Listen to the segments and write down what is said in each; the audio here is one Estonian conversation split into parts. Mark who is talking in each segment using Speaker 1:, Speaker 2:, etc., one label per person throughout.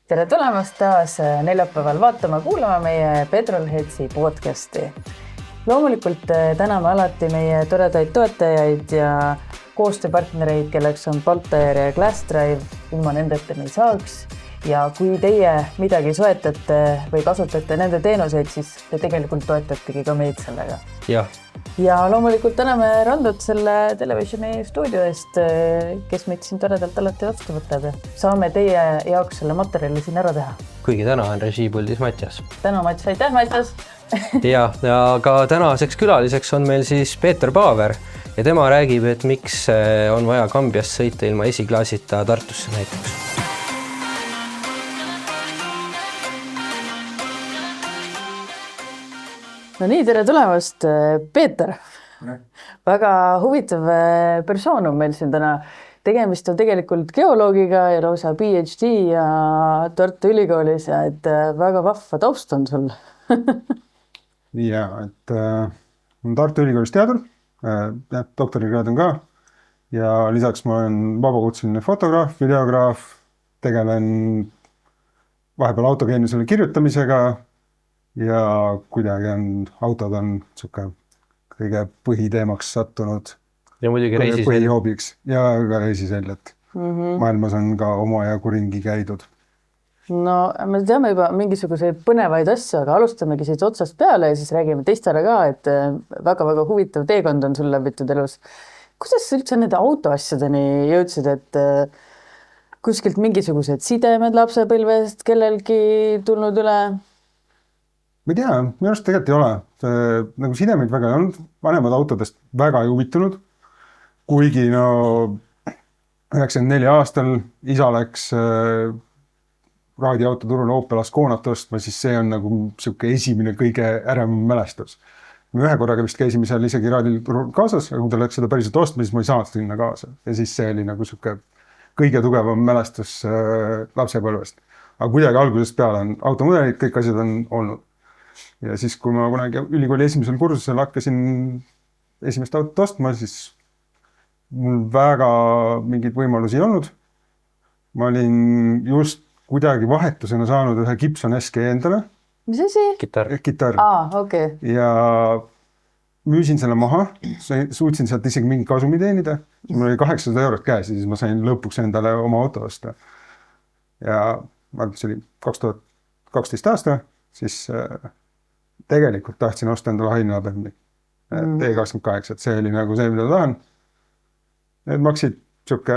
Speaker 1: Tere tulemast taas neljapäeval vaatama, kuulama meie Petrolheadsi podcasti. Loomulikult täname alati meie toredaid toetajaid ja koostööpartnereid, kelleks on Baltair ja Glassdrive. Ilma nendeta me ei saaks. Ja kui teie midagi soetate või kasutate nende teenuseid, siis te tegelikult toetategi ka meid sellega. Ja loomulikult täname Randot selle televisioni stuudio eest, kes meid siin toredalt alati vastu võtab. Saame teie jaoks selle materjali siin ära teha.
Speaker 2: Kuigi täna on režiipuldis Matjas.
Speaker 1: Täna Matjas, aitäh Matjas!
Speaker 2: ja ka tänaseks külaliseks on meil siis Peeter Paaver ja tema räägib, et miks on vaja Kambiast sõita ilma esiklaasita Tartusse näiteks.
Speaker 1: No nii, tere tulemast, Peeter. Väga huvitav persoon on meil siin täna. Tegemist on tegelikult geoloogiga ja lausa PhD ja Tartu Ülikoolis ja et väga vahva taust on sul.
Speaker 3: ja, et on Tartu Ülikoolis teadur, doktorikraad on ka ja lisaks ma olen vabakutseline fotograaf, videograaf, tegelen vahepeal autogeenusele kirjutamisega ja kuidagi autod on kõige põhiteemaks sattunud.
Speaker 2: Ja muidugi reisiseljad.
Speaker 3: Põhihoobiks ja ka reisiseljad. Maailmas on ka omajagu ringi käidud.
Speaker 1: No me teame juba mingisuguseid põnevaid asju, aga alustamegi siis otsast peale ja siis räägime teistele ka, et väga-väga huvitav teekond on sul läbitud elus. Kuidas sa üldse nende autoasjadeni jõudsid, et kuskilt mingisugused sidemed lapsepõlvest kellelgi tulnud üle?
Speaker 3: Ma ei tea, minu arust tegelikult ei ole. Nagu sidemeid väga ei olnud, vanemad autodest väga ei huvitunud. Kuigi 94 aastal isa läks raadiauto turule Opel Asconat ostma, siis see on nagu siuke esimene kõige ärevam mälestus. Me ühe korraga vist käisime seal isegi raaditurul kaasas, aga kui ta läks seda päriselt ostma, siis ma ei saanud sinna kaasa. Ja siis see oli nagu siuke kõige tugevam mälestus lapsepõlvest. Aga kuidagi algusest peale on automudelid, kõik asjad on olnud. Ja siis, kui ma kunagi ülikooli esimesel kursusel hakkasin esimest autot ostma, siis mul väga mingeid võimalusi ei olnud. Ma olin just kuidagi vahetusena saanud ühe Gibson SG endale.
Speaker 1: Mis asi?
Speaker 3: Kitarr.
Speaker 1: Okay.
Speaker 3: Ja müüsin selle maha, suutsin sealt isegi mingi kasumi teenida. Mul oli 800 eurot käes ja siis ma sain lõpuks endale oma auto osta. Ja ma arvan, see oli 2012 aasta, siis tegelikult tahtsin osta endale Hainila Bemmi. T28, et see oli nagu see, mida tahan. Need maksid siuke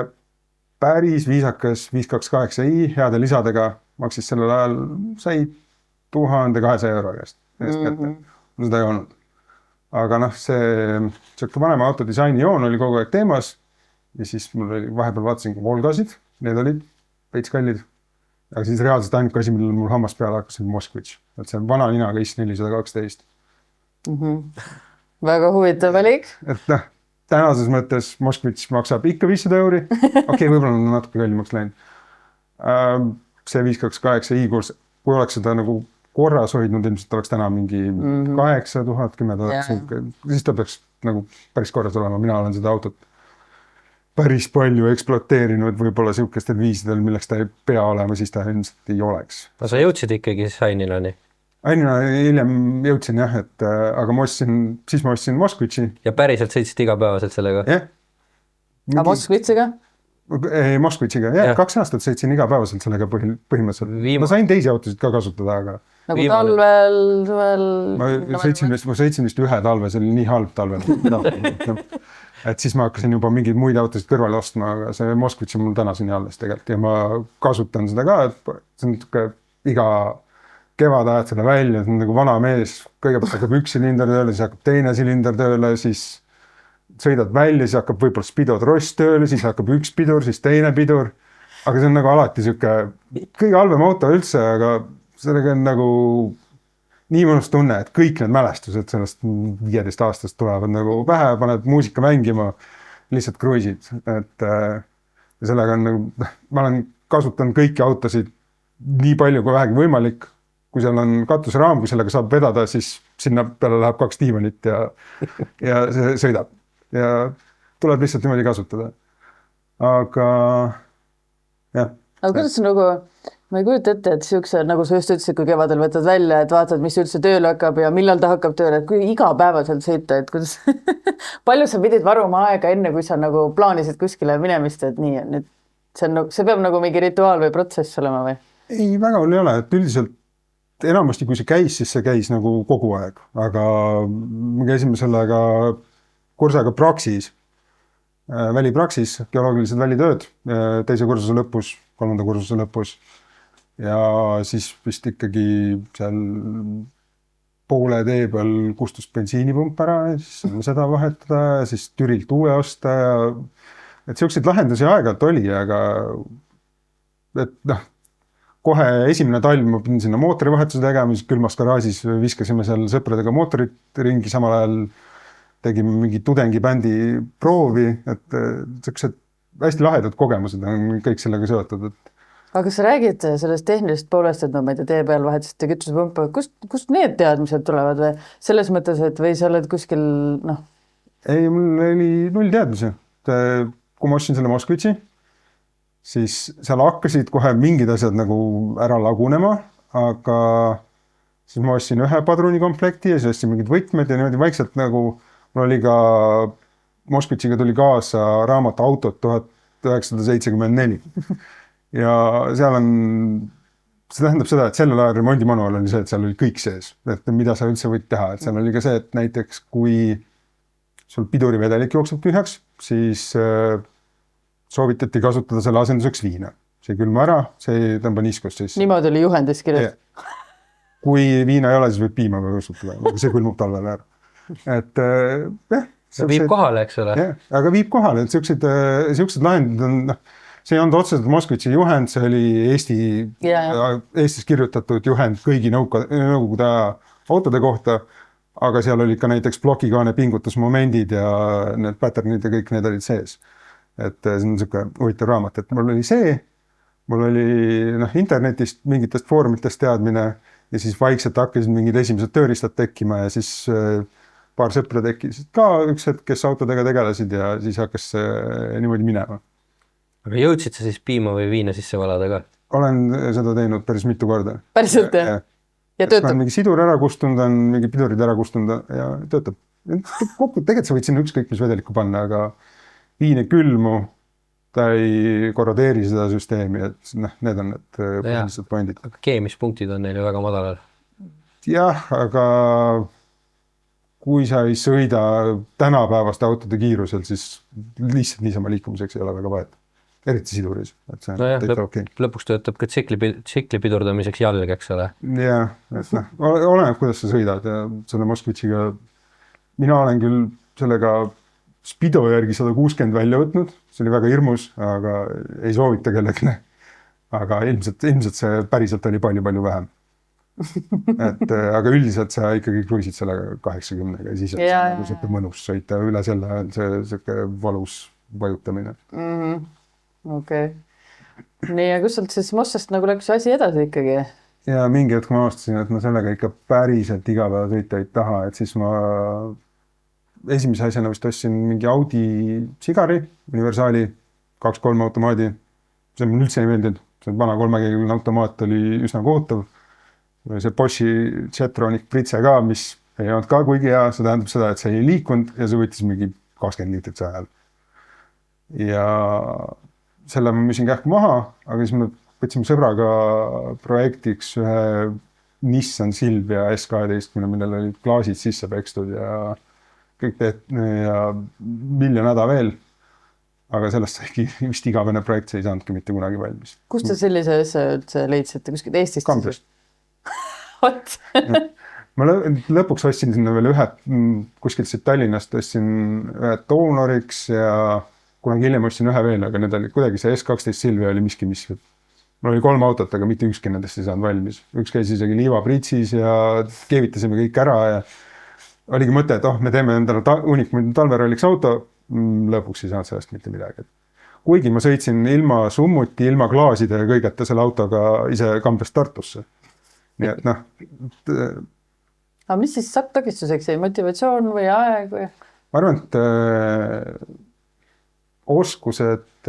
Speaker 3: päris viisakas 528i heade lisadega, maksis sellel ajal sai 1200 euro käest kätte. Seda ei olnud. Aga see siuke vanema autodisaini joon oli kogu aeg teemas ja siis mul oli vahepeal vaatasin Volgasid, need olid veits kallid. Aga siis reaalselt ainult asi, millel mul hammas peale hakkas, oli Moskvitš. Et see on vana ninaga S412.
Speaker 1: Väga huvitav valik.
Speaker 3: Et tänases mõttes Moskvitš maksab ikka 500 euri. Okei, võib-olla on natuke kallimaks läinud. See 528i kurs, kui oleks seda nagu korras hoidnud, ilmselt oleks täna mingi 8000, 10 000. Siis ta peaks nagu päris korras olema. Mina olen seda autot päris palju ekspluateerinud võib-olla siukestel viisidel, milleks ta ei pea olema, siis ta ilmselt ei oleks.
Speaker 2: Sa jõudsid ikkagi Hainilani?
Speaker 3: Hainila hiljem jõudsin jah, aga ma ostsin Moskvitši. Ja
Speaker 2: päriselt sõitsid igapäevaselt sellega?
Speaker 3: Jah.
Speaker 1: Aga Moskvitšiga?
Speaker 3: Moskvitšiga, jah. 2 aastat sõitsin igapäevaselt sellega põhimõtteliselt. Ma sain teisi autosid ka kasutada, aga...
Speaker 1: Nagu talvel, suvel...
Speaker 3: Ma sõitsin vist ühe talve, see oli nii halb talvel. Et siis ma hakkasin juba mingeid muid autosid kõrvale ostma, aga see Moskvitš on mul tänaseni alles tegelikult ja ma kasutan seda ka, et see on iga kevad ajad selle välja, see on nagu vana mees, kõigepealt hakkab 1 silinder tööle, siis hakkab 2 silinder tööle, siis sõidad välja, siis hakkab võib-olla spidotross tööle, siis hakkab 1 pidur, siis 2 pidur, aga see on nagu alati siuke kõige halvem auto üldse, aga sellega on nagu nii mõnus tunne, et kõik need mälestused sellest 15 aastast tulevad nagu pähe, paned muusika mängima, lihtsalt kruisid. Et sellega on nagu, ma olen kasutanud kõiki autosid nii palju kui vähegi võimalik. Kui seal on katuseraam, kui sellega saab vedada, siis sinna peale läheb 2 diivanit ja see sõidab. Ja tuleb lihtsalt niimoodi kasutada. Aga jah,
Speaker 1: aga kuidas sa nagu, ma ei kujuta ette, et siukse, nagu sa just ütlesid, kui kevadel võtad välja, et vaatad, mis üldse tööle hakkab ja millal ta hakkab tööle, et kui igapäevaselt sõita, et kuidas palju sa pidid varuma aega enne, kui sa nagu plaanisid kuskile minemist, et nii, nüüd see peab nagu mingi rituaal või protsess olema või?
Speaker 3: ei, väga hull ei ole, et üldiselt enamasti, kui see käis, siis see käis nagu kogu aeg, aga me käisime sellega kursaga Praxis, välipraksis, geoloogilised välitööd teise kursuse lõpus, kolmanda kursuse lõpus ja siis vist ikkagi seal poole tee peal kustus bensiinipump ära ja siis saime seda vahetada ja siis Türilt uue osta ja et siukseid lahendusi aeg-ajalt oli, aga et noh, kohe esimene talv ma pidin sinna mootorivahetuse tegema, siis külmas garaažis viskasime seal sõpradega mootorit ringi, samal ajal tegime mingi tudengibändi proovi, et sellised hästi lahedad kogemused on kõik sellega seotud.
Speaker 1: Aga kas sa räägid sellest tehnilist poolest, et no ma ei tea, tee peal vahetasite kütusepumpa, kust need teadmised tulevad või selles mõttes, et või sa oled kuskil, noh?
Speaker 3: Ei, mul oli null teadmisi. Kui ma ostsin selle Moskvitši, siis seal hakkasid kohe mingid asjad nagu ära lagunema, aga siis ma ostsin ühe padrunikomplekti ja siis ostsin mingid võtmed ja niimoodi vaikselt nagu mul oli ka Moskvitšiga tuli kaasa raamat Autod 1974 ja seal on, see tähendab seda, et sellel ajal remondimanual oli see, et seal oli kõik sees, et mida sa üldse võid teha, et seal oli ka see, et näiteks kui sul pidurivedelik jookseb tühjaks, siis soovitati kasutada selle asenduseks viina. See ei külma ära, see ei tõmba niskust sisse.
Speaker 1: Niimoodi oli juhendis kirjas.
Speaker 3: Kui viina ei ole, siis võib piima kasutada, aga see külmub talvel ära. Et
Speaker 2: viib kohale, eks ole.
Speaker 3: Aga viib kohale, et siuksed lahendid on, see ei olnud otseselt Moskvitši juhend, see oli Eestis kirjutatud juhend kõigi nõukogude autode kohta, aga seal olid ka näiteks plokikaane pingutusmomendid ja need patternid ja kõik need olid sees. Et see on niisugune huvitav raamat, et mul oli see, mul oli internetist mingitest foorumitest teadmine ja siis vaikselt hakkasid mingid esimesed tööriistad tekkima ja siis paar sõpra tekkisid ka üks hetk, kes autodega tegelesid ja siis hakkas niimoodi minema.
Speaker 2: Aga jõudsid sa siis piima või viina sisse valada ka?
Speaker 3: Olen seda teinud päris mitu korda.
Speaker 1: Päriselt jah? Ja töötab?
Speaker 3: Mingi sidur ära kustunud on, mingi pidurid ära kustunud ja töötab. Tegelikult sa võid sinna ükskõik mis vedelikku panna, aga viin ei külmu, ta ei korrodeeri seda süsteemi, et need on need põhilised pointid.
Speaker 2: Aga keemispunktid on neil ju väga madalal.
Speaker 3: Jah, aga kui sa ei sõida tänapäevaste autode kiirusel, siis lihtsalt niisama liikumiseks ei ole väga vahet. Eriti siduris. Et see on täitsa okei.
Speaker 2: Lõpuks töötab ka tsikli pidurdamiseks jalg, eks ole.
Speaker 3: Jah, et oleneb, kuidas sa sõidad ja selle Moskvitšiga. Mina olen küll sellega Spido järgi 160 välja võtnud, see oli väga hirmus, aga ei soovita kellelegi. Aga ilmselt see päriselt oli palju vähem. Aga üldiselt sa ikkagi kruisid sellega 80 ja siis on see mõnus sõita üle selle on see valus vajutamine.
Speaker 1: Okei. Nii, ja kus sealt siis Mossast nagu läks asi edasi ikkagi?
Speaker 3: Ja mingi hetk ma avastasin, et ma sellega ikka päriselt igapäeva sõita ei taha, et siis ma esimese asjana vist ostsin mingi Audi Sigari, universaali, 2-3 automaadi. See mul üldse ei meeldinud. See vana 3-keeline automaat oli üsna kohutav. See Boschi Jetronic Pritse ka, mis ei olnud ka kuigi hea, see tähendab seda, et see ei liikunud ja see võttis mingi 20 liitrit ajal. Ja selle ma müüsin kähku maha, aga siis me võtsime sõbraga projektiks ühe Nissan Silvia S12, millel olid klaasid sisse pekstud ja kõik ja miljon häda veel. Aga sellest saigi vist igavene projekt, see ei saanudki mitte kunagi valmis.
Speaker 1: Kust te sellise üldse leidsite? Kuskil Eestist?
Speaker 3: Kambjast. Ma lõpuks ostsin sinna veel ühe, kuskilt siit Tallinnast ostsin ühe Doonoriks ja kunagi hiljem ostsin ühe veel, aga need oli kuidagi see S12 Silvia oli miski, mis mul oli 3 autot, aga mitte ükski nendest ei saanud valmis. Üks käis isegi liiva pritsis ja keevitasime kõik ära ja oligi mõte, et me teeme endale unikmine talveralliks auto, lõpuks ei saanud sellest mitte midagi. Kuigi ma sõitsin ilma summuti, ilma klaaside ja kõigeta selle autoga ise Kambjast Tartusse. Nii et
Speaker 1: Aga mis siis takistuseks jäi? Motivatsioon või aeg või?
Speaker 3: Ma arvan, et oskused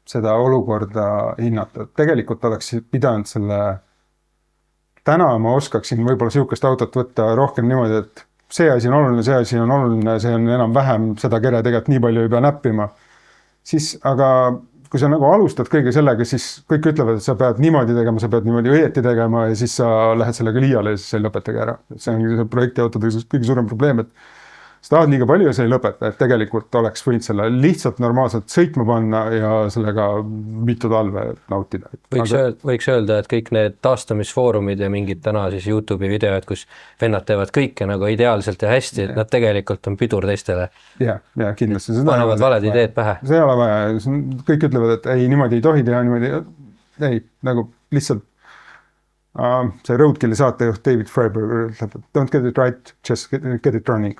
Speaker 3: seda olukorda hinnata. Tegelikult oleks pidanud täna ma oskaksin võib-olla sihukest autot võtta rohkem niimoodi, et see asi on oluline, see on enam-vähem, seda kere tegelikult nii palju ei pea näppima. Siis, aga kui sa nagu alustad kõige sellega, siis kõik ütlevad, et sa pead niimoodi tegema, sa pead niimoodi õieti tegema ja siis sa lähed sellega liiale ja siis sa ei lõpetagi ära. See on see projektiautode kõige suurem probleem, et sa tahad liiga palju ja sa ei lõpeta, et tegelikult oleks võinud selle lihtsalt normaalselt sõitma panna ja sellega mitu talve nautida.
Speaker 2: Võiks öelda, et kõik need taastamisfoorumid ja mingid täna siis YouTube'i videod, kus vennad teevad kõike nagu ideaalselt ja hästi, et nad tegelikult on pidur teistele.
Speaker 3: Ja kindlasti.
Speaker 2: Panevad valed ideed pähe.
Speaker 3: See ei ole vaja. Kõik ütlevad, et ei, niimoodi ei tohi teha, niimoodi ei, nagu lihtsalt see Roadkilli saatejuht David Freiberger ütleb, et don't get it right, just get it running.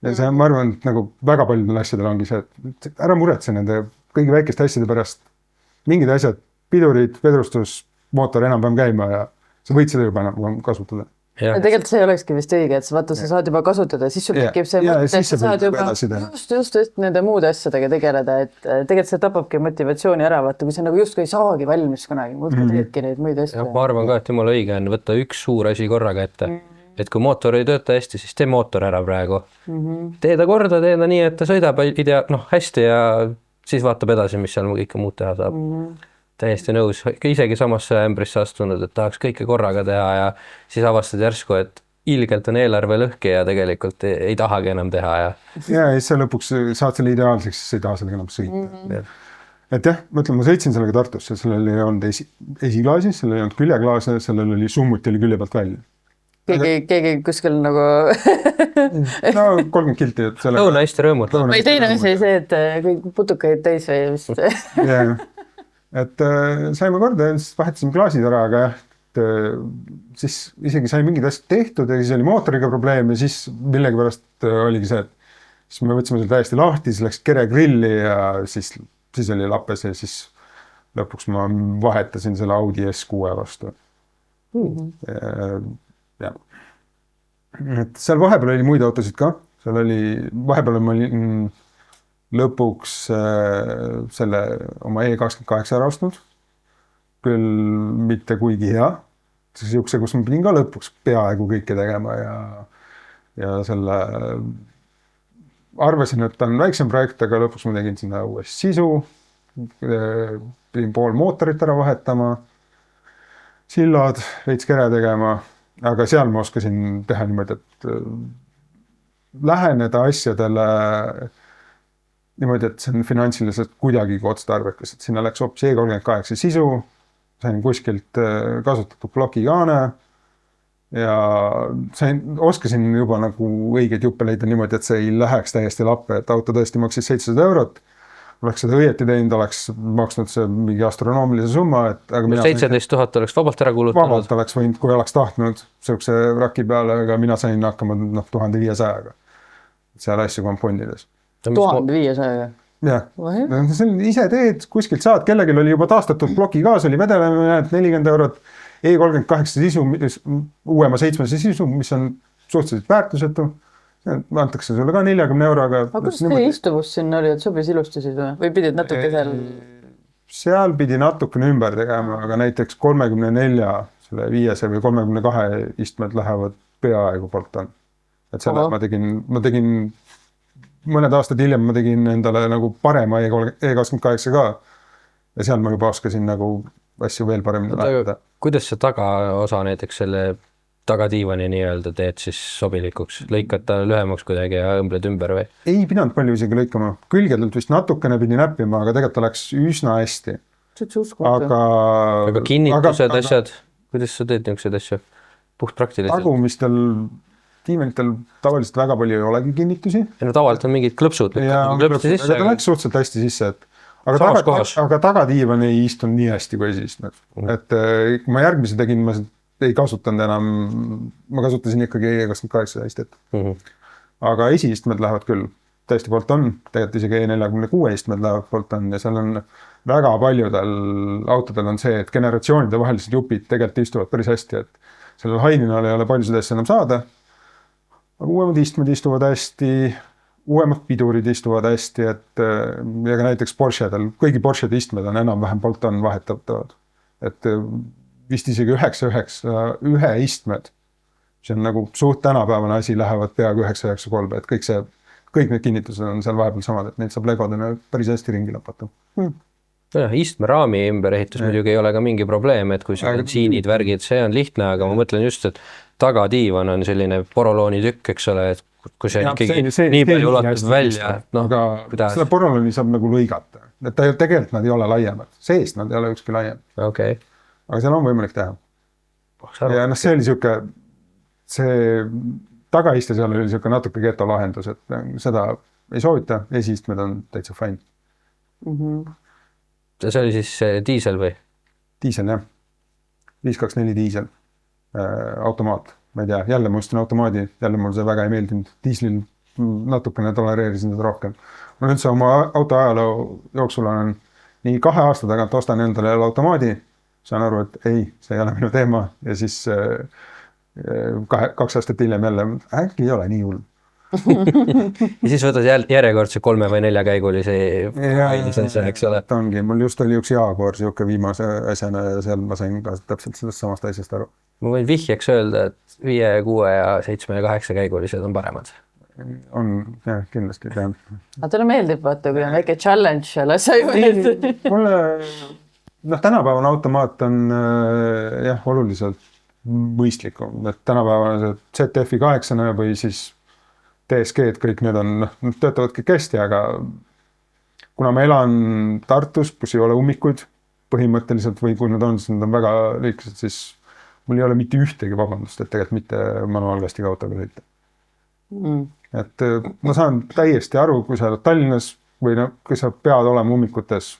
Speaker 3: Ja see, ma arvan, et nagu väga paljudel asjadel ongi see, et ära muretse nende kõigi väikeste asjade pärast. Mingid asjad, pidurid, vedrustus, mootor enam-vähem käima ja sa võid seda juba enam kasutada.
Speaker 1: Ja tegelikult see olekski vist õige, et sa saad juba kasutada, siis sul tekib see mõte, et sa saad juba just nende muude asjadega tegeleda, et tegelikult see tapabki motivatsiooni ära, vaata, kui sa nagu justkui ei saagi valmis kunagi, muudki teedki neid muid asju.
Speaker 2: Ma arvan ka, et jumala õige on võtta üks suur asi korraga ette. Et kui mootor ei tööta hästi, siis tee mootor ära praegu. Tee ta korda, tee ta nii, et ta sõidab hästi ja siis vaatab edasi, mis seal kõike muud teha saab. Täiesti nõus. Isegi samasse ämbrisse astunud, et tahaks kõike korraga teha ja siis avastad järsku, et ilgelt on eelarve lõhki ja tegelikult ei tahagi enam teha.
Speaker 3: Ja siis sa lõpuks saad selle ideaalseks, siis ei taha sellega enam sõita. Et jah, mõtlen, ma sõitsin sellega Tartusse, sellel ei olnud esiklaasis, sellel ei olnud küljeklaase, sellel oli summuti oli külje pealt välja.
Speaker 1: Keegi kuskil nagu...
Speaker 3: No 30 kilti.
Speaker 2: Lõuna hästi rõõmud.
Speaker 1: Või teine asi see, et kõik putukaid täis või vist.
Speaker 3: Jah, et saime korda ja siis vahetasime klaasid ära, aga jah, siis isegi sai mingid asjad tehtud ja siis oli mootoriga probleem ja siis millegipärast oligi see, et siis me võtsime selle täiesti lahti, siis läks kere grilli ja siis oli lappes ja siis lõpuks ma vahetasin selle Audi S6 vastu. Ja. Et seal vahepeal oli muid autosid ka, seal oli, vahepeal ma olin lõpuks selle oma E28 ära ostnud, küll mitte kuigi hea, siukse, kus ma pidin ka lõpuks peaaegu kõike tegema ja selle arvasin, et on väiksem projekt, aga lõpuks ma tegin sinna uues sisu, pidin pool mootorit ära vahetama, sillad, veits kere tegema, aga seal ma oskasin teha niimoodi, et läheneda asjadele niimoodi, et see on finantsiliselt kuidagi otstarbekas, et sinna läks hoopis E38 sisu, sain kuskilt kasutatud blokikaane ja oskasin juba nagu õigeid juppe leida niimoodi, et see ei läheks täiesti lappe, et auto tõesti maksis 700 €. Oleks seda õieti teinud, oleks maksnud see mingi astronoomilise summa.
Speaker 2: 17 000 oleks vabalt ära kulutanud.
Speaker 3: Vabalt oleks võinud, kui oleks tahtnud sihukese raki peale, aga mina sain hakkama 1500-ga. Seal asju komponnides.
Speaker 1: 1500-ga?
Speaker 3: Jah, ise teed, kuskilt saad, kellelgi oli juba taastatud blokikaas, oli vedelemine, 40 €, E38 sisu, uuema 7 sisu, mis on suhteliselt väärtusetu. Antakse sulle ka 40 €.
Speaker 1: Aga kuidas teie istuvus sinna oli, et sobis ilustasid või pidid natuke seal?
Speaker 3: Seal pidi natukene ümber tegema, aga näiteks 34, selle 5 või 32 istmed lähevad peaaegu poltan. Et selle ma tegin mõned aastad hiljem ma tegin endale nagu parema E28 ka ja seal ma juba oskasin nagu asju veel paremini lahendada.
Speaker 2: Kuidas see tagaosa näiteks selle tagatiivani nii-öelda teed siis sobilikuks? Lõikad ta lühemaks kuidagi ja õmbled ümber või? Ei
Speaker 3: pidanud palju isegi lõikama. Külgedelt vist natukene pidi näppima, aga tegelikult oleks üsna hästi.
Speaker 2: Aga kinnitused asjad? Kuidas sa teed niisugused asju? Puht praktiliselt?
Speaker 3: Tagumistel tiivanitel tavaliselt väga palju ei olegi kinnitusi.
Speaker 2: No tavaliselt on mingid klõpsud.
Speaker 3: Aga ta läks suhteliselt hästi sisse, aga tagatiivan ei istunud nii hästi kui esiistmed. Et kui ma järgmise tegin, ma ei kasutanud enam, ma kasutasin ikkagi E28 istet. Aga esiistmed lähevad küll, täiesti poolt on, tegelikult isegi E46 istmed lähevad poolt on ja seal on väga paljudel autodel on see, et generatsioonide vahelised jupid tegelikult istuvad päris hästi, et sellel Haininal ei ole palju seda asja enam saada. Aga uuemad istmed istuvad hästi, uuemad pidurid istuvad hästi, et ja ka näiteks Porschedel, kõigi Porschede istmed on enam-vähem Bolton vahetatavad. Et vist isegi 991 istmed, see on nagu suht tänapäevane asi, lähevad peaaegu 993, et kõik need kinnitused on seal vahepeal samad, et neid saab legodena päris hästi ringi lapata.
Speaker 2: Istmeraami ümberehitus muidugi ei ole ka mingi probleem, et kui see bensiinid, värgid, see on lihtne, aga ma mõtlen just, et tagatiivan on selline porolooni tükk, eks ole, et kui see ikkagi nii palju ulatub välja,
Speaker 3: aga seda porolooni saab nagu lõigata, et ta ju tegelikult nad ei ole laiemad, seest nad ei ole ükski laiem.
Speaker 2: Okay.
Speaker 3: Aga seal on võimalik teha. Ja see oli see tagaiste seal oli siuke natuke geto lahendus, et seda ei soovita, esiistmed on täitsa fine.
Speaker 2: See oli siis diisel või?
Speaker 3: Diisel, jah. 524 diisel, automaat. Ma ei tea, jälle ma ostsin automaadi, jälle mul see väga ei meeldinud. Diislil natukene tolereerisin seda rohkem. Ma üldse oma auto ajaloo jooksul olen nii 2 aasta tagant ostan endale jälle automaadi, saan aru, et ei, see ei ole minu teema ja siis 2 aastat hiljem jälle, äkki ei ole nii hull.
Speaker 2: Ja siis võtad järjekordse 3 või 4 käigulisi eks ole.
Speaker 3: Ongi, mul just oli üks Jaguar siuke viimase asjana ja seal ma sain ka täpselt sellest samast asjast aru.
Speaker 2: Ma võin vihjeks öelda, et 5, 6 ja 7 ja 8 käigulised on paremad.
Speaker 3: On, jah, kindlasti tean.
Speaker 1: Aga teile meeldib, vaata, kui on väike challenge ja lasa ju.
Speaker 3: Mulle, tänapäevane automaat on jah, oluliselt mõistlikum, et tänapäevane ZF-i 8 või siis DSG-d, kõik need on, töötavad kõik hästi, aga kuna ma elan Tartus, kus ei ole ummikuid põhimõtteliselt või kui nad on, siis nad on väga lühikesed, siis mul ei ole mitte ühtegi vabandust, et tegelikult mitte manuaalkastiga autoga sõita. Et ma saan täiesti aru, kui sa oled Tallinnas või kui sa pead olema ummikutes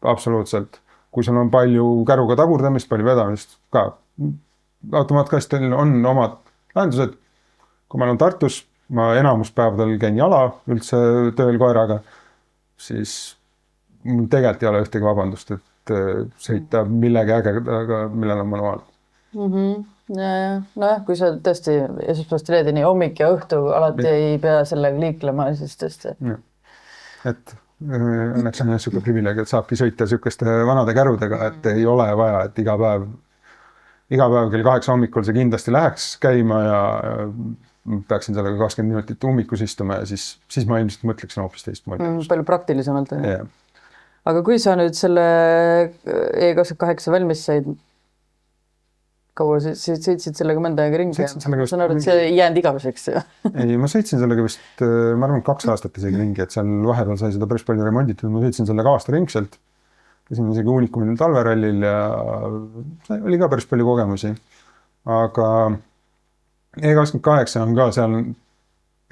Speaker 3: absoluutselt, kui sul on palju käruga tagurdamist, palju vedamist ka. Automaatkastil on omad lahendused. Kui ma olen Tartus, ma enamus päevadel käin jala üldse tööl koeraga, siis mul tegelikult ei ole ühtegi vabandust, et sõita millegi ägedaga, millel on manuaal.
Speaker 1: Nojah, kui sa tõesti esmaspäevast reedeni hommik ja õhtu alati ei pea sellega liiklema, siis tõesti.
Speaker 3: Et õnneks on niisugune privileeg, et saabki sõita niisuguste vanade kärudega, et ei ole vaja, et iga päev kell 8 hommikul see kindlasti läheks käima ja peaksin sellega 20 minutit ummikus istuma ja siis ma ilmselt mõtleksin hoopis teistmoodi.
Speaker 1: Palju praktilisemalt. Aga kui sa nüüd selle E28 valmis said, kaua sõitsid sellega mõnda aega ringi? Saan aru, et see ei jäänud igaveseks.
Speaker 3: Ei, ma sõitsin sellega vist, ma arvan, 2 aastat isegi ringi, et seal vahepeal sai seda päris palju remonditud. Ma sõitsin sellega aasta ringselt. Käisin isegi Unikumil talverallil ja oli ka päris palju kogemusi. Aga E28 on ka seal,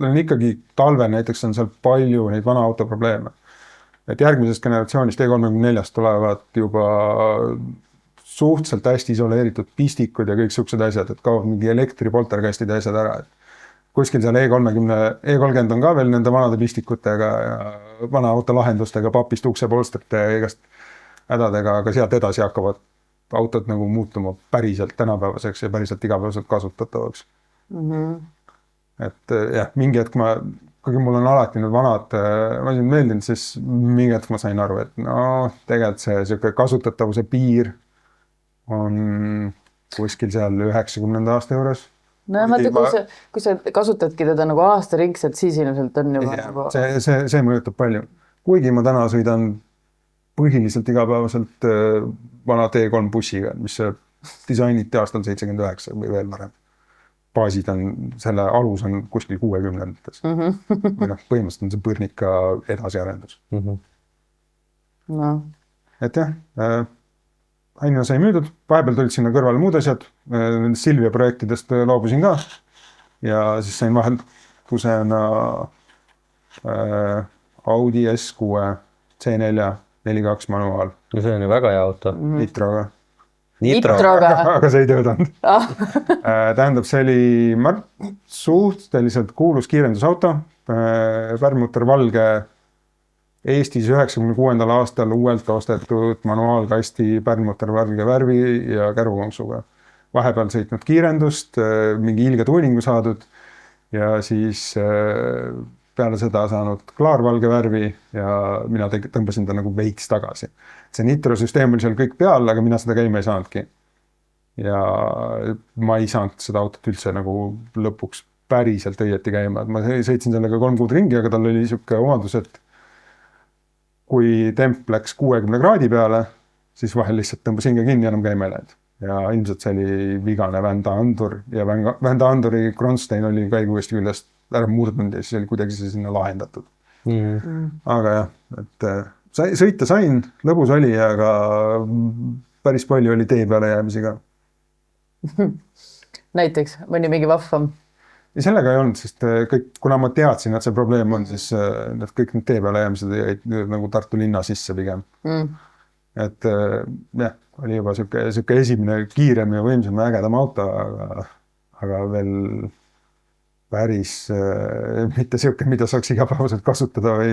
Speaker 3: on ikkagi talvel näiteks on seal palju neid vana auto probleeme. Et järgmisest generatsioonist E34 tulevad juba suhteliselt hästi isoleeritud pistikud ja kõik siuksed asjad, et kaovad mingi elektripolterkastid ja asjad ära. Kuskil seal E30 on ka veel nende vanade pistikutega ja vana auto lahendustega, papist uksepolstrite ja igast hädadega, aga sealt edasi hakkavad autod nagu muutuma päriselt tänapäevaseks ja päriselt igapäevaselt kasutatavaks. Et jah, mingi hetk kuigi mul on alati need vanad masinad meeldinud, siis mingi hetk ma sain aru, et tegelikult see kasutatavuse piir on kuskil seal 90. aasta juures.
Speaker 1: No vaata, kui sa kasutadki teda nagu aastaringselt, siis ilmselt on juba...
Speaker 3: See mõjutab palju. Kuigi ma täna sõidan põhiliselt igapäevaselt vana T3 bussiga, mis disainiti aastal 79 või veel varem. Baasid on, selle alus on kuskil 60-ndates. Või põhimõtteliselt on see põrnika edasiarendus. Et jah, Aina sai müüdud, vahepeal tulid sinna kõrvale muud asjad, Silvia projektidest loobusin ka ja siis sain vaheldusena Audi S6 C4 4.2 manuaal.
Speaker 2: See on ju väga hea auto.
Speaker 3: Nitroga.
Speaker 2: Aga
Speaker 3: see ei töötanud. Tähendab, see oli suhteliselt kuulus kiirendusauto, Pärnmutter valge Eestis 96. aastal uuelt ostetud manuaalkasti Pärnmutter valge värvi ja kärukonksuga. Vahepeal sõitnud kiirendust, mingi ilge tuuningu saadud ja siis peale seda saanud klaarvalge värvi ja mina tõmbasin ta nagu veiks tagasi. See nitrosüsteem oli seal kõik peal, aga mina seda käima ei saanudki. Ja ma ei saanud seda autot üldse nagu lõpuks päriselt õieti käima. Ma sõitsin sellega 3 kuud ringi, aga tal oli niisugune omadus, et kui temp läks 60 kraadi peale, siis vahel lihtsalt tõmbas hinge kinni ja enam käima ei läinud. Ja ilmselt see oli vigane vändaandur ja vändaanduri kronstein oli käiguesti küljest ära murdnud ja siis oli kuidagi see sinna lahendatud. Aga jah, et sõita sain, lõbus oli, aga päris palju oli tee peale jäämisi ka.
Speaker 1: Näiteks, mõni mingi vahvam?
Speaker 3: Ja sellega ei olnud, sest kõik, kuna ma teadsin, et see probleem on, siis kõik need tee peale jäämised jäid nagu Tartu linna sisse pigem. Et jah, oli juba siuke esimene kiirem ja võimsam ja ägedam auto, aga veel päris mitte siuke, mida saaks igapäevaselt kasutada või...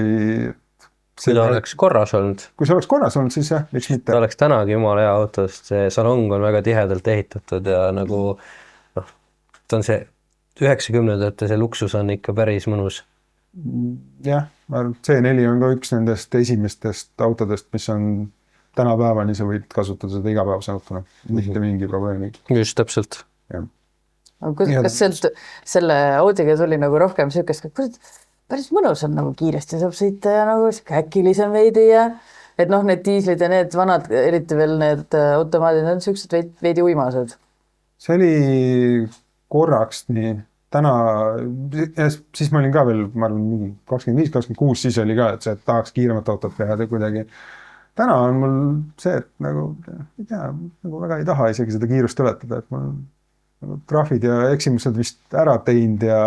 Speaker 2: Kui ta oleks korras olnud.
Speaker 3: Kui see oleks korras olnud, siis jah, miks mitte.
Speaker 2: Ta oleks tänagi jumala hea auto, sest see salong on väga tihedalt ehitatud ja nagu ta on see 90-ndate see luksus on ikka päris mõnus.
Speaker 3: Jah, C4 on ka üks nendest esimestest autodest, mis on tänapäevani sa võid kasutada seda igapäevase autona. Mitte mingi probleemi.
Speaker 2: Just täpselt.
Speaker 3: Ja.
Speaker 1: Kas selle Audiga tuli nagu rohkem siukest, päris mõnus on nagu kiiresti saab sõita ja nagu äkilisem veidi ja et need diislid ja need vanad, eriti veel need automaadid on siuksed veidi uimased.
Speaker 3: See oli korraks nii täna, siis ma olin ka veel, ma arvan, 25-26, siis oli ka, et see tahaks kiiremat autot teha kuidagi. Täna on mul see, et nagu, ei tea, nagu väga ei taha isegi seda kiirust ületada, et mul nagu trahvid ja eksimused vist ära teinud ja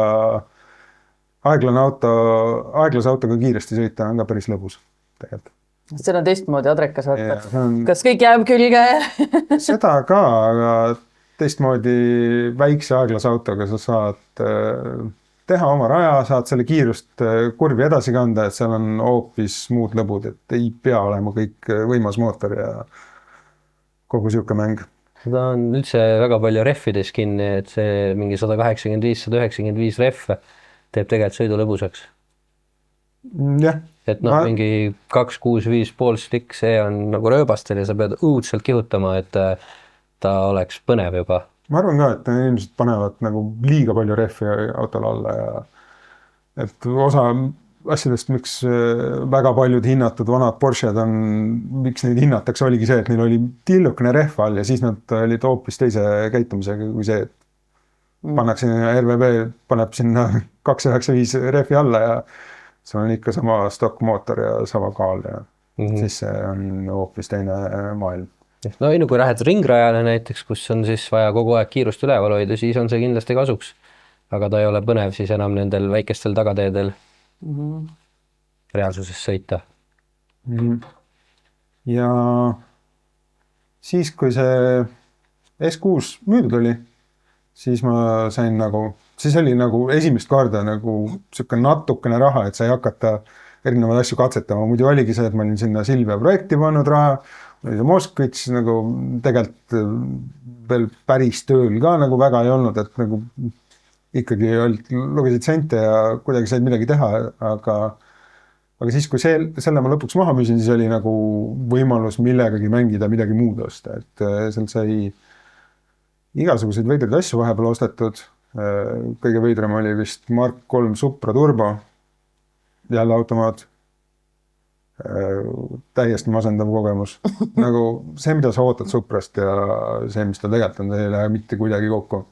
Speaker 3: aeglase autoga kiiresti sõita on ka päris lõbus tegelikult.
Speaker 1: Seal on teistmoodi adrekas vaata. Kas kõik jääb külge?
Speaker 3: Seda ka, aga teistmoodi väikse aeglase autoga sa saad teha oma raja, saad selle kiirust kurvi edasi kanda, et seal on hoopis muud lõbud, et ei pea olema kõik võimas mootor ja kogu siuke mäng.
Speaker 2: Seda on üldse väga palju reffides kinni, et see mingi 185-195 ref teeb tegelikult sõidu lõbusaks.
Speaker 3: Jah.
Speaker 2: Et mingi 2-6-5 pool stikk, see on nagu rööbastel ja sa pead õudselt kihutama, et ta oleks põnev juba.
Speaker 3: Ma arvan ka, et inimesed panevad nagu liiga palju rehvi autole alla ja et osa asjadest, miks väga paljud hinnatud vanad Porsche'd on, miks neid hinnatakse, oligi see, et neil oli tillukene rehv all ja siis nad olid hoopis teise käitumisega kui see, et pannakse RVB, paneb sinna 295 rehvi alla ja see on ikka sama stokkmootor ja sama kaal ja siis see on hoopis teine maailm.
Speaker 2: No kui lähed ringrajale näiteks, kus on siis vaja kogu aeg kiirust üleval hoida, siis on see kindlasti kasuks. Aga ta ei ole põnev siis enam nendel väikestel tagateedel reaalsuses sõita.
Speaker 3: Ja siis, kui see S6 müüdud oli, siis ma sain siis oli esimest korda siuke natukene raha, et sai hakata erinevaid asju katsetama. Muidu oligi see, et ma olin sinna Silvia projekti pannud raha, oli see Moskvits tegelikult veel päris tööl ka väga ei olnud, et ikkagi lugesid sente ja kuidagi said midagi teha, aga siis, kui selle ma lõpuks maha müüsin, siis oli võimalus millegagi mängida, midagi muud osta, et seal sai igasuguseid veidraid asju vahepeal ostetud. Kõige veidram oli vist Mark 3 Supra Turbo, jälle automaat. Täiesti masendav kogemus. See, mida sa ootad Suprast ja see, mis ta tegelikult on, see ei lähe mitte kuidagi kokku.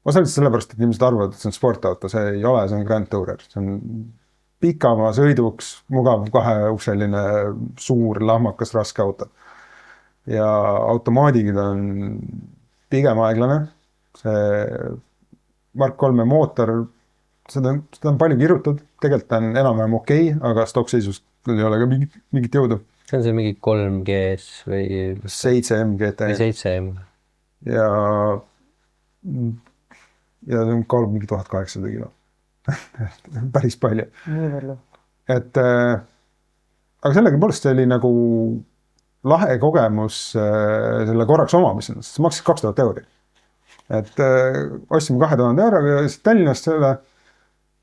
Speaker 3: Osaliselt sellepärast, et inimesed arvavad, et see on sportauto, see ei ole, see on Grand Tourer. See on pikamaa sõiduks, mugav kaheukseline, suur, lahmakas, raske auto. Ja automaadigi ta on pigem aeglane. See Mark 3 mootor, seda on palju kirjutatud, tegelikult on enam-vähem okei, aga stokkseisust ei ole ka mingit jõudu.
Speaker 2: See on see mingi 3GS või
Speaker 3: 7M GT.
Speaker 2: Või 7M.
Speaker 3: Ja see on kaalub mingi 1800 kilo. Päris palju. Et, aga sellega poolest see oli lahe kogemus selle korraks omamisel. See maksis 2000 €. Et ostsime 2000 € ja Tallinnast selle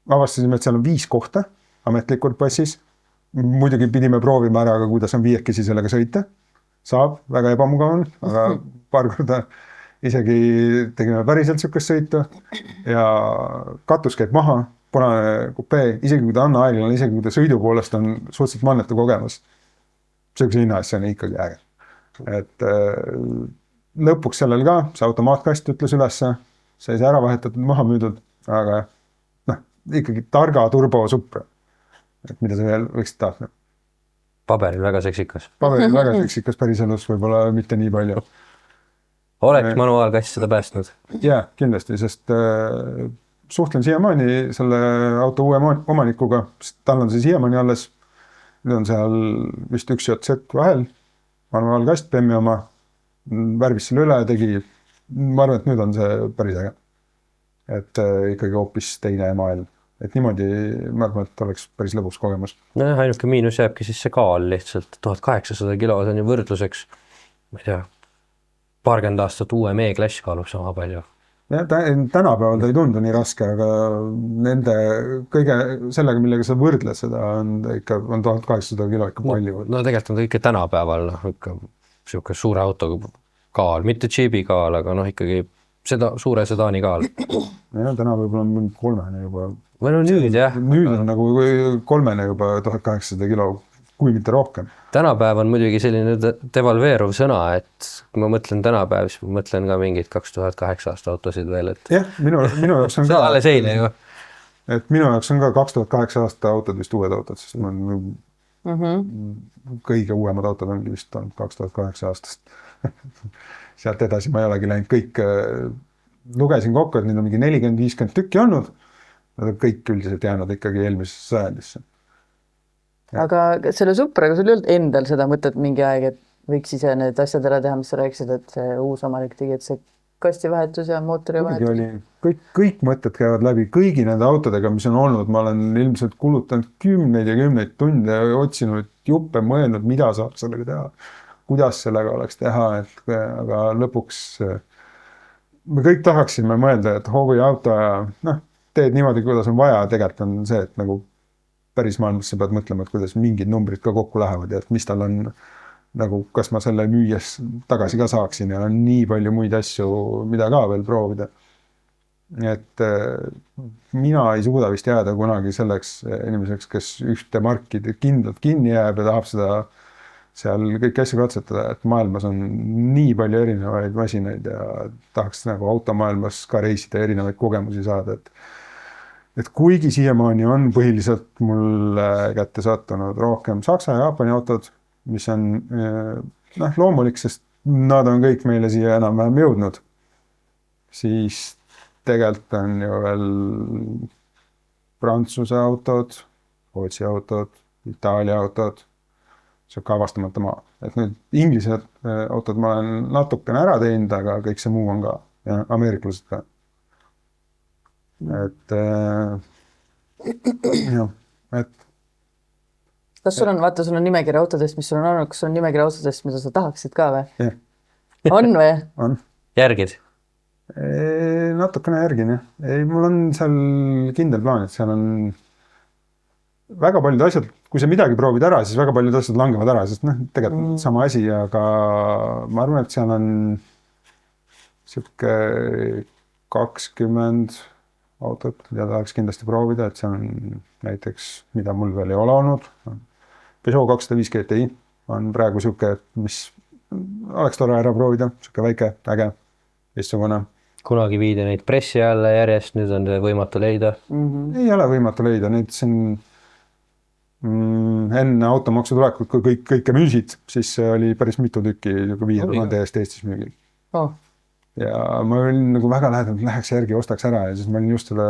Speaker 3: avastasime, et seal on 5 kohta ametlikult passis. Muidugi pidime proovima ära, aga kuidas on 5 sellega sõita. Saab, väga ebamugav on, aga paar korda isegi tegime päriselt sükest sõitu ja katus käib maha, punane kupee, isegi kui ta on aeglane, isegi kui ta sõidu poolest on suhteliselt mannetu kogemus. Sükse hinna eest see on ikkagi äge. Et lõpuks sellel ka, see automaatkast ütles ülesse, sai see ära vahetatud, maha müüdud, aga ikkagi targa turbo Supra. Et mida sa veel võiksid tahtma?
Speaker 2: Paberil väga seksikas.
Speaker 3: Paberil väga seksikas, päris elus võib-olla mitte nii palju.
Speaker 2: Oleks manuaalkast seda päästnud?
Speaker 3: Jaa, kindlasti, sest suhtlen siiamaani selle auto uue omanikuga, sest tal on see siiamaani alles. Nüüd on seal vist 1 JZ vahel, manuaalkast, BMW oma, värvis selle üle ja tegi, ma arvan, et nüüd on see päris äge. Et ikkagi hoopis teine maailm. Et niimoodi, ma arvan, et oleks päris lõbus kogemus.
Speaker 2: No, ainuke miinus jääbki siis see kaal lihtsalt 1800 kilo, see on ju võrdluseks, ma ei tea, 20 aastat uue E-klass kaalub sama palju.
Speaker 3: Ja, tänapäeval ta ei tundu nii raske, aga nende kõige sellega, millega sa võrdled seda, on 1800 kilo ikka palju.
Speaker 2: No tegelikult on ta ikka tänapäeval, ikka siuke suure auto kaal, mitte Jeepi kaal, aga ikkagi seda suure sedaani kaal.
Speaker 3: Ja, täna võib-olla on 3 juba.
Speaker 2: Või no nüüd jah.
Speaker 3: Nüüd on nagu 3 juba 1800 kilo, kui mitte rohkem.
Speaker 2: Tänapäev on muidugi selline devalveeruv sõna, et kui ma mõtlen tänapäev, siis ma mõtlen ka mingid 2008 aasta autosid veel.
Speaker 3: Jah, minu jaoks on
Speaker 2: ka. Alles eile ju.
Speaker 3: Et minu jaoks on ka 2008 aasta autod vist uued autod, sest ma kõige uuemad autod ongi vist 2008 aastast. Sealt edasi ma ei olegi läinud kõik, lugesin kokku, et neid on mingi 40-50 tükki olnud. Nad on kõik üldiselt jäänud ikkagi eelmisesse sajandisse.
Speaker 1: Aga selle Supraga sul ei olnud endal seda mõtet mingi aeg, et võiks ise need asjad ära teha, mis sa rääkisid, et see uus omanik tegi, et see kastivahetus ja mootori vahetus.
Speaker 3: Kõik mõtted käivad läbi kõigi nende autodega, mis on olnud. Ma olen ilmselt kulutanud 10 ja 10 tunde ja otsinud juppe, mõelnud, mida saab sellega teha, kuidas sellega oleks teha, aga lõpuks me kõik tahaksime mõelda, et hoovi auto ja teed niimoodi, kuidas on vaja, tegelikult on see, et nagu päris maailmas sa pead mõtlema, et kuidas mingid numbrid ka kokku lähevad ja et mis tal on, nagu kas ma selle müües tagasi ka saaksin ja on nii palju muid asju, mida ka veel proovida. Et mina ei suuda vist jääda kunagi selleks inimeseks, kes ühte markide kindlalt kinni jääb ja tahab seda seal kõik asju katsetada, et maailmas on nii palju erinevaid masinaid ja tahaks nagu automaailmas ka reisida erinevaid kogemusi saada, et kuigi siiamaani on põhiliselt mul kätte sattunud rohkem Saksa ja Jaapani autod, mis on loomulik, sest nad on kõik meile siia enam-vähem jõudnud, siis tegelikult on ju veel Prantsuse autod, Rootsi autod, Itaalia autod, see on ka avastamata maa. Et nüüd inglise autod ma olen natukene ära teinud, aga kõik see muu on ka ja ameeriklased ka. Et
Speaker 1: kas sul on, vaata, sul on nimekirja autodest, mis sul on olnud, kas sul on nimekirja autodest, mida sa tahaksid ka või?
Speaker 3: Yeah.
Speaker 1: On või?
Speaker 3: On.
Speaker 2: Järgid?
Speaker 3: Natukene järgin, jah. Ei, mul on seal kindel plaan, et seal on väga paljud asjad, kui sa midagi proovid ära, siis väga paljud asjad langevad ära, sest tegelikult sama asi, aga ma arvan, et seal on siuke 20 autot, mida tahaks kindlasti proovida, et see on näiteks, mida mul veel ei ole olnud. Peugeot 205 GTI on praegu siuke, mis oleks tore ära proovida, siuke väike, äge, teistsugune.
Speaker 2: Kunagi viidi neid pressi alla järjest, nüüd on võimatu leida.
Speaker 3: Ei ole võimatu leida, neid siin enne automaksu tulekut, kui kõike müüsid, siis oli päris mitu tükki 5000 eest Eestis müügil. Ja ma olin nagu väga lähedalt, läheks järgi, ostaks ära ja siis ma olin just selle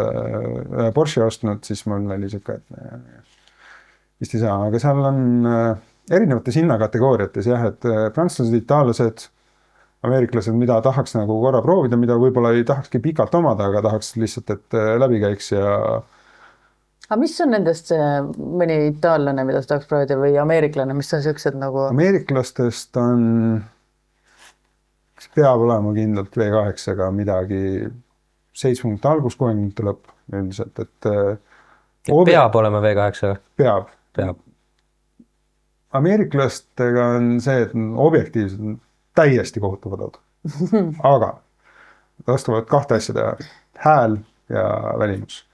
Speaker 3: Porsche ostnud, siis mul oli siuke, et vist ei saa, aga seal on erinevates hinnakategooriates jah, et prantslased, itaallased, ameeriklased, mida tahaks nagu korra proovida, mida võib-olla ei tahakski pikalt omada, aga tahaks lihtsalt, et läbi käiks ja...
Speaker 1: Aga mis on nendest mõni itaallane, mida sa tahaks proovida või ameeriklane, mis on siuksed nagu...
Speaker 3: Ameeriklastest on... peab olema kindlalt V8-ga midagi 70 algus, 60 lõpp üldiselt, et
Speaker 2: peab olema V8?
Speaker 3: Peab.
Speaker 2: Peab.
Speaker 3: Ameeriklastega on see, et objektiivsed on täiesti kohutavad autod. Aga oskavad kahte asja teha. Hääl ja välimus.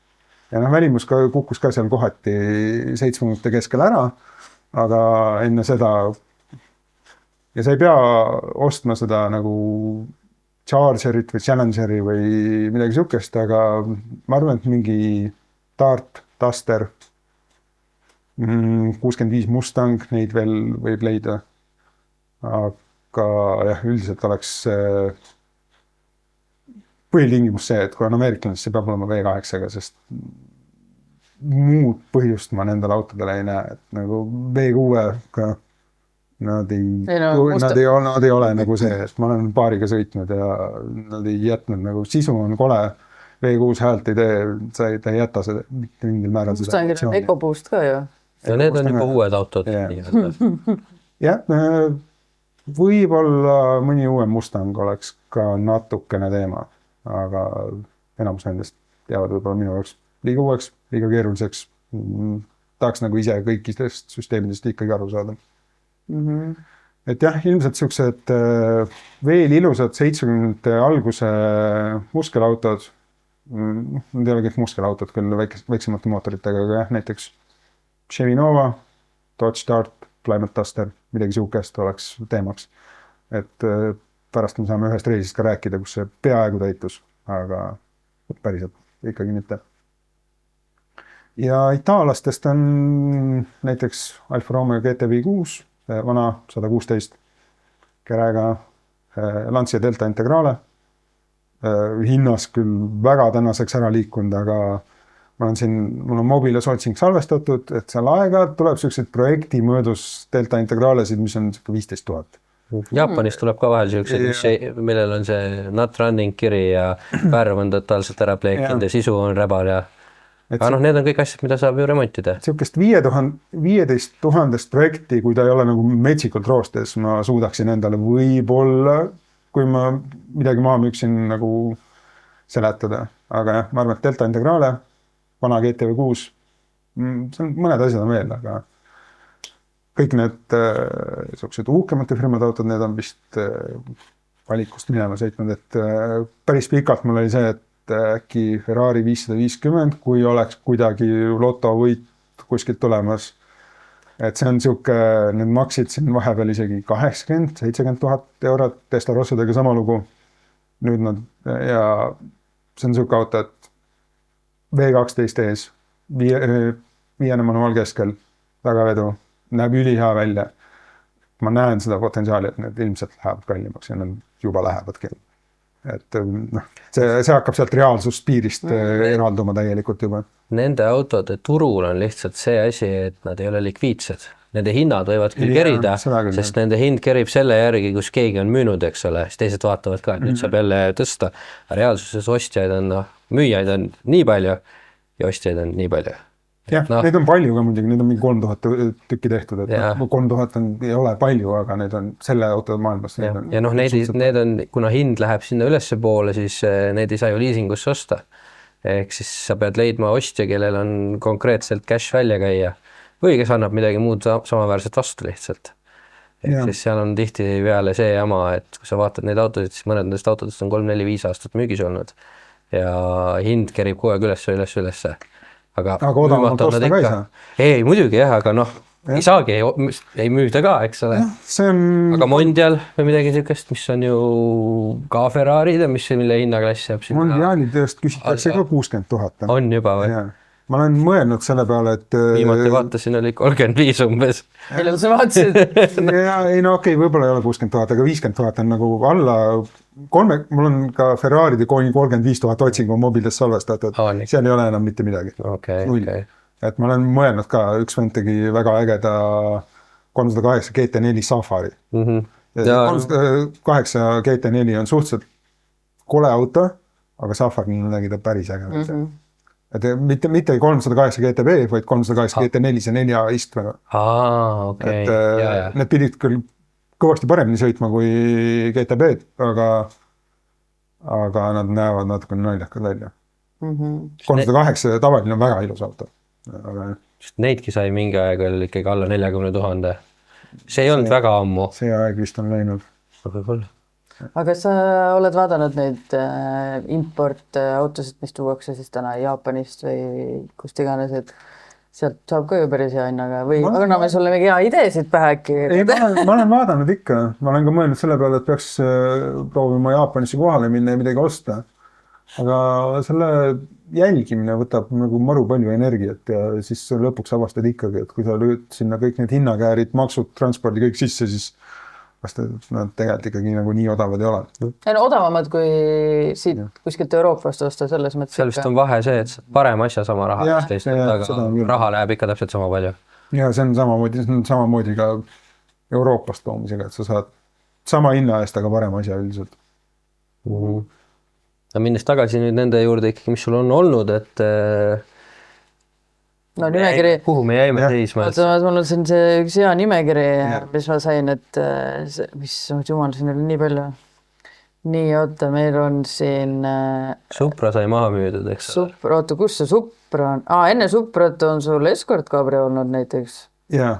Speaker 3: Ja välimus kukkus ka seal kohati 7 minuti keskel ära, aga enne seda ja sa ei pea ostma seda nagu Chargerit või Challengeri või midagi sihukest, aga ma arvan, et mingi Dart, Duster, 65 Mustang, neid veel võib leida. Aga jah, üldiselt oleks põhitingimus see, et kui on ameeriklane, siis see peab olema V8-ga, sest muud põhjust ma nendele autodele ei näe, et nagu V6-ga nad ei ole nagu see, et ma olen paariga sõitnud ja nad ei jätnud nagu sisu on kole, V6 häält ei tee, ta ei jäta seda mitte mingil määral.
Speaker 1: Mustangil on EcoBoost ka ju.
Speaker 2: Ja need on juba uued autod.
Speaker 3: Jah, võib-olla mõni uue Mustang oleks ka natukene teema, aga enamus nendest jäävad võib-olla minu jaoks liiga uueks, liiga keeruliseks. Tahaks nagu ise kõikidest süsteemidest ikkagi aru saada. Et jah, ilmselt siuksed veel ilusad 70 alguse muskelautod, need ei ole kõik muskelautod küll väiksemate mootoritega, aga jah, näiteks Chevy Nova, Dodge Dart, Plymouth Duster, midagi siukest oleks teemaks. Et pärast me saame ühest reisist ka rääkida, kus see peaaegu täitus, aga päriselt ikkagi mitte. Ja itaallastest on näiteks Alfa Romeo GT5, vana 116 kerega, Lancia Delta Integrale, hinnas küll väga tänaseks ära liikunud, aga mul on mobiiles otsing salvestatud, et seal aega tuleb sellised projekti möödus Delta Integralesid, mis on 15 000.
Speaker 2: Jaapanis tuleb ka vahel sellised, millel on see not running kiri ja värv on totaalselt ära pleekinud ja sisu on räbal ja aga need on kõik asjad, mida saab ju remontida.
Speaker 3: Siukest 15 000 projekti, kui ta ei ole nagu metsikult roostes, ma suudaksin endale võib-olla, kui ma midagi maha müüksin nagu seletada. Aga jah, ma arvan, et Delta Integrale, vana GT6, mõned asjad on veel, aga kõik need sellised uhkemate firmade autod, need on vist valikust minema sõitnud, et päris pikalt mul oli see, et äkki Ferrari 550, kui oleks kuidagi lotovõit kuskilt tulemas. Et see on siuke, need maksid siin vahepeal isegi 80-70 000 eurot Testarossodega sama lugu. Nüüd nad, ja see on siuke auto, et V12 ees, viiene manuaal keskel, tagavedu, näeb ülihea välja. Ma näen seda potentsiaali, et need ilmselt lähevad kallimaks ja nad juba lähevadki. Et see hakkab sealt reaalsuspiirist eralduma täielikult juba.
Speaker 2: Nende autode turul on lihtsalt see asi, et nad ei ole likviidsed. Nende hinnad võivad küll kerida, sest nende hind kerib selle järgi, kus keegi on müünud, eks ole, siis teised vaatavad ka, et nüüd saab jälle tõsta. Reaalsuses ostjaid on, müüjaid on nii palju ja ostjaid on nii palju.
Speaker 3: Jah, neid on palju ka muidugi, neid on mingi 3000 tükki tehtud, et 3000 ei ole palju, aga need on selle auto maailmas.
Speaker 2: Ja need on, kuna hind läheb sinna ülesse poole, siis need ei saa ju liisingusse osta. Ehk siis sa pead leidma ostja, kellel on konkreetselt cash välja käia või kes annab midagi muud samaväärset vastu lihtsalt. Ehk siis seal on tihti peale see jama, et kui sa vaatad neid autosid, siis mõned nendest autodest on 3-4-5 aastat müügis olnud ja hind kerib kogu aeg üles. Aga
Speaker 3: odavalt osta ka ei saa.
Speaker 2: Ei, muidugi jah, aga ei saagi, ei müüda ka, eks ole. Aga Mondial või midagi sellist, mis on ju ka Ferrari, mille hinnaklass jääb sinna.
Speaker 3: Mondiali tööst küsitakse ka 60 000.
Speaker 2: On juba või?
Speaker 3: Ma olen mõelnud selle peale, et
Speaker 2: viimati vaatasin, oli 35 umbes.
Speaker 1: Millal sa vaatasid?
Speaker 3: Võib-olla ei ole 60 000, aga 50 000 on nagu alla mul on ka Ferraride 35 000 otsingu mobiilis salvestatud. Seal ei ole enam mitte midagi. Et ma olen mõelnud ka, üks vend tegi väga ägeda 308 GT4 Safari. 308 GT4 on suhteliselt kole auto, aga Safari nägi ta päris äge. Et mitte 308 GTB, vaid 308 GT4 see 4 istmega. Need pidid küll kõvasti paremini sõitma kui GTB-d, aga nad näevad natuke naljakad välja. 308 tavaline on väga ilus auto. aga
Speaker 2: Neidki sai mingi aeg veel ikkagi alla 40 000. See ei olnud väga ammu.
Speaker 3: see aeg vist on läinud.
Speaker 2: Võib-olla.
Speaker 1: aga sa oled vaadanud neid importautosid, mis tuuakse siis täna Jaapanist või kust iganes, et sealt saab ka ju päris hea hinnaga või anname sulle mingi hea ideesid pähe äkki?
Speaker 3: Ei, ma olen vaadanud ikka. Ma olen ka mõelnud selle peale, et peaks proovima Jaapanisse kohale minna ja midagi osta. Aga selle jälgimine võtab nagu maru palju energiat ja siis lõpuks avastad ikkagi, et kui sa lööd sinna kõik need hinnakäärid, maksud, transpordi kõik sisse, siis nad tegelikult ikkagi nagu nii odavad ei ole.
Speaker 1: No odavamad kui siit kuskilt Euroopast osta selles mõttes.
Speaker 2: Seal vist on vahe see, et parem asja sama raha, aga raha läheb ikka täpselt sama palju.
Speaker 3: Ja see on samamoodi ka Euroopast toomisega, et sa saad sama hinna eest, aga parem asja üldiselt.
Speaker 2: Minnes tagasi nüüd nende juurde ikkagi, mis sul on olnud, et
Speaker 1: no nimekiri.
Speaker 2: Kuhu me jäime seisma?
Speaker 1: Mul on siin see üks hea nimekiri, mis ma sain, et mis jumal, siin oli nii palju. Nii, oota, meil on siin
Speaker 2: Supra sai maha müüdud, eks?
Speaker 1: Oota, kus see Supra on? Enne Suprat on sul Escort Cabrio olnud näiteks.
Speaker 3: Jaa,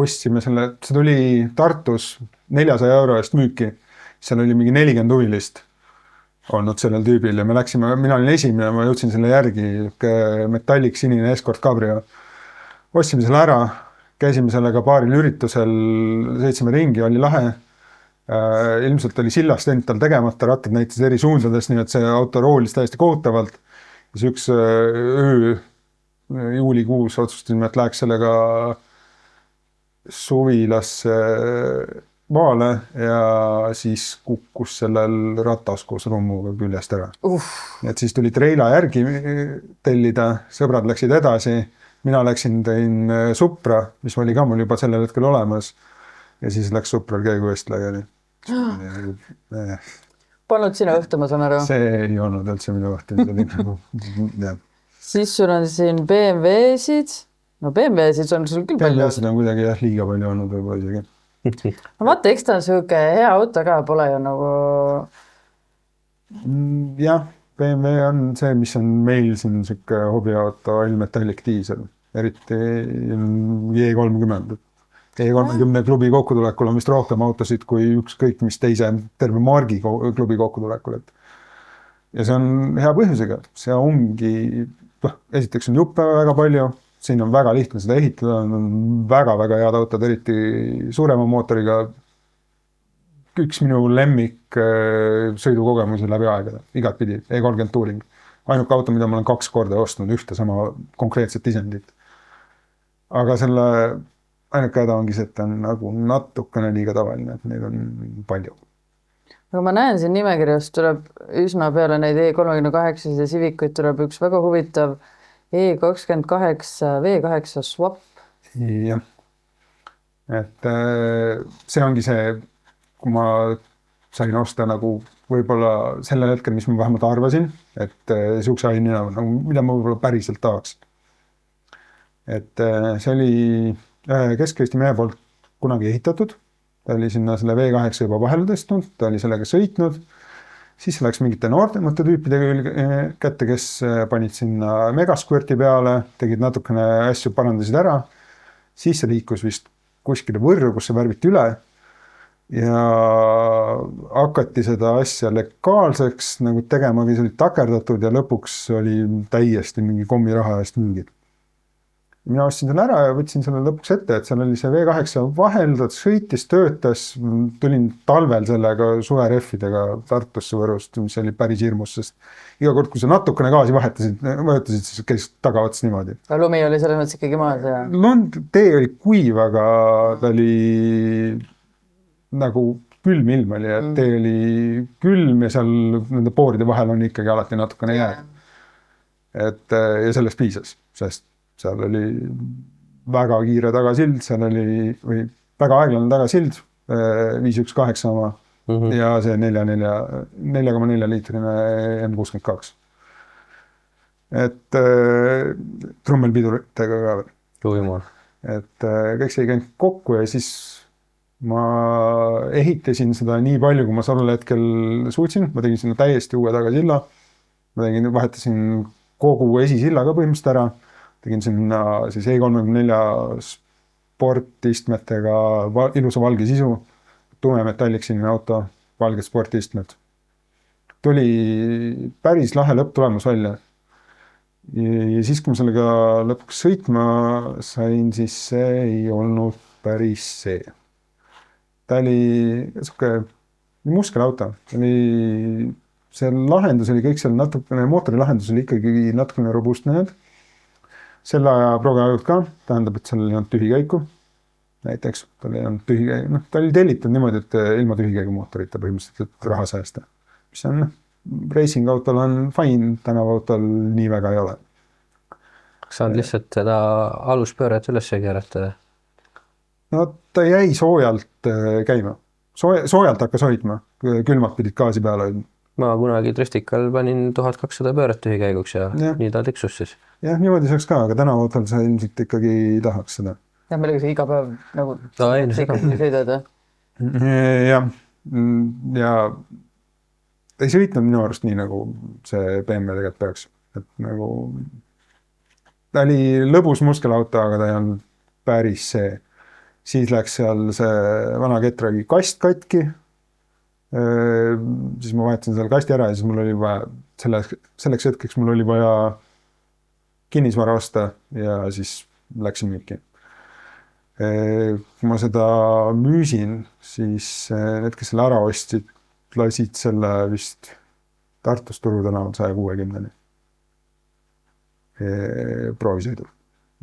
Speaker 3: ostsime selle, see tuli Tartus 400 euro eest müüki. Seal oli mingi 40 huvilist olnud sellel tüübil ja me läksime, mina olin esimene, ma jõudsin selle järgi, metallik sinine Escort Cabrio. Ostsime selle ära, käisime sellega paaril üritusel, sõitsime ringi, oli lahe. Ilmselt oli sillast endal tegemata, rattad näitasid eri suundades, nii et see auto roolis täiesti kohutavalt. Ja üks öö juulikuus otsustasime, et läheks sellega suvilasse maale ja siis kukkus sellel ratas koos rummuga küljest ära. Et siis tuli treila järgi tellida, sõbrad läksid edasi, mina tõin Supra, mis oli ka mul juba sellel hetkel olemas ja siis läks Supral käigu eest laiali.
Speaker 1: Polnud sinu õhtu, ma saan aru?
Speaker 3: See ei olnud üldse minu õhtu.
Speaker 1: Siis sul on siin BMW-sid, no BMW-sid on sul küll palju.
Speaker 3: BMW-sid on kuidagi liiga palju olnud võib-olla isegi.
Speaker 1: No vaata, eks ta on siuke hea auto ka, pole ju nagu...
Speaker 3: Jah, BMW on see, mis on meil siin siuke hobiauto all-metallic diisel, eriti E30. E30 klubi kokkutulekul on vist rohkem autosid kui ükskõik mis teise terve margi klubi kokkutulekul. Ja see on hea põhjusega, see ongi, esiteks on juppe väga palju, siin on väga lihtne seda ehitada, on väga-väga head autod, eriti suurema mootoriga. Üks minu lemmik sõidukogemusi läbi aegada, igat pidi, E30 Touring. Ainuke auto, mida ma olen 2 korda ostnud, ühte sama konkreetset isendit. Aga selle ainuke häda ongi see, et on nagu natukene liiga tavaline, et neid on palju.
Speaker 1: Aga ma näen siin nimekirjast tuleb üsna peale neid E38 ja Civicuid tuleb üks väga huvitav E28 V8 swap.
Speaker 3: Jah. Et see ongi see, kui ma sain osta nagu võib-olla sellel hetkel, mis ma vähemalt arvasin, et siukse ainina, nagu, mida ma võib-olla päriselt tahaks. Et see oli Kesk-Eesti mehe poolt kunagi ehitatud. Ta oli sinna selle V8 juba vahele tõstnud, ta oli sellega sõitnud. Siis läks mingite noortemate tüüpidega kätte, kes panid sinna Megasquirti peale, tegid natukene asju, parandasid ära. Siis see liikus vist kuskile Võrru, kus see värviti üle ja hakati seda asja legaalseks nagu tegema, või see oli takerdatud ja lõpuks oli täiesti mingi kommiraha eest mingid. Mina ostsin selle ära ja võtsin selle lõpuks ette, et seal oli see V8 vahel, ta sõitis, töötas, tulin talvel sellega suvereffidega Tartusse Võrust, mis oli päris hirmus, sest iga kord, kui sa natukene gaasi vajutasid, siis käis tagaots niimoodi.
Speaker 1: Lumi oli selles mõttes ikkagi maas ja...
Speaker 3: Tee oli kuiv, aga ta oli nagu külm ilm oli, et tee oli külm ja seal nende pooride vahel on ikkagi alati natukene jääd. Ja sellest piisas, sest seal oli väga kiire tagasild, seal oli väga aeglane tagasild, 518 oma ja see 4,4 liitrine M62. Et trummelpiduritega ka veel.
Speaker 2: Jumal.
Speaker 3: Et kõik see ei käinud kokku ja siis ma ehitasin seda nii palju, kui ma sellel hetkel suutsin. Ma tegin sinna täiesti uue tagasilla. Ma vahetasin kogu esisilla ka põhimõtteliselt ära. Tegin sinna siis E34 sportistmetega ilusa valge sisu, tume metallik sinna auto, valged sportistmed. Tuli päris lahe lõpptulemus välja. Ja siis, kui ma sellega lõpuks sõitma sain, siis see ei olnud päris see. Ta oli muskelauto. See lahendus oli kõik seal natukene, mootori lahendus oli ikkagi natukene robustnenud. Selle aja progeajud ka, tähendab, et seal ei olnud tühikäiku. Näiteks, ta oli tellitud niimoodi, et ilma tühikäigu mootorita põhimõtteliselt, et raha säästa. Mis on racing autol on fine, tänavaautol nii väga ei ole.
Speaker 2: Kas saanud lihtsalt seda aluspööret üles keerata?
Speaker 3: No ta jäi soojalt käima. Soojalt hakkas hoidma, külmad pidid gaasi peale hoidma.
Speaker 2: Ma kunagi driftikal panin 1200 pööret tühikäiguks ja nii ta tiksus siis.
Speaker 3: Jah, niimoodi saaks ka, aga tänavaautol sa ilmselt ikkagi ei tahaks seda.
Speaker 1: Ja millega sa iga päev nagu
Speaker 2: sõidad.
Speaker 3: Jah, ja ta ei sõitnud minu arust nii, nagu see BMW tegelikult peaks. Et nagu ta oli lõbus muskelauto, aga ta ei olnud päris see. Siis läks seal see vana Getragi kast katki. Siis ma vahetasin selle kasti ära ja siis mul oli vaja, selleks hetkeks mul oli vaja kinnisvara osta ja siis läksin müüki. Kui ma seda müüsin, siis need, kes selle ära ostsid, lasid selle vist Tartus Turu tänaval 160-ni proovisõidu.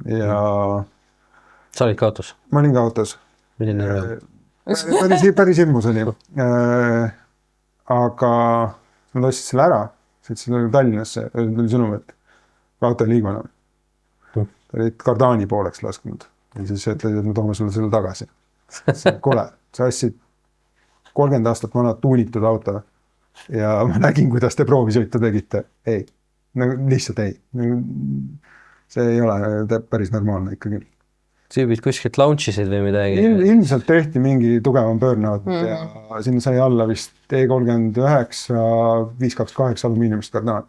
Speaker 3: Ja
Speaker 2: sa olid ka autos?
Speaker 3: Ma olin ka autos.
Speaker 2: Milline rõõm?
Speaker 3: Päris ilmus oli. Aga nad ostsid selle ära, sõitsid Tallinnasse, tuli sõnum, et auto ei liigu enam. Ta olid Kardaani pooleks lasknud. Ja siis ütlesid, et me toome sulle selle tagasi. Kole, sa ostsid 30 aastat vana tuunitud auto ja ma nägin, kuidas te proovisõitu tegite. Ei, lihtsalt ei. See ei ole päris normaalne ikkagi.
Speaker 2: Tüübid kuskilt launchisid või midagi?
Speaker 3: Ilmselt tehti mingi tugevam burnout ja sinna sai alla vist E39 528 alumiiniumist kardaan.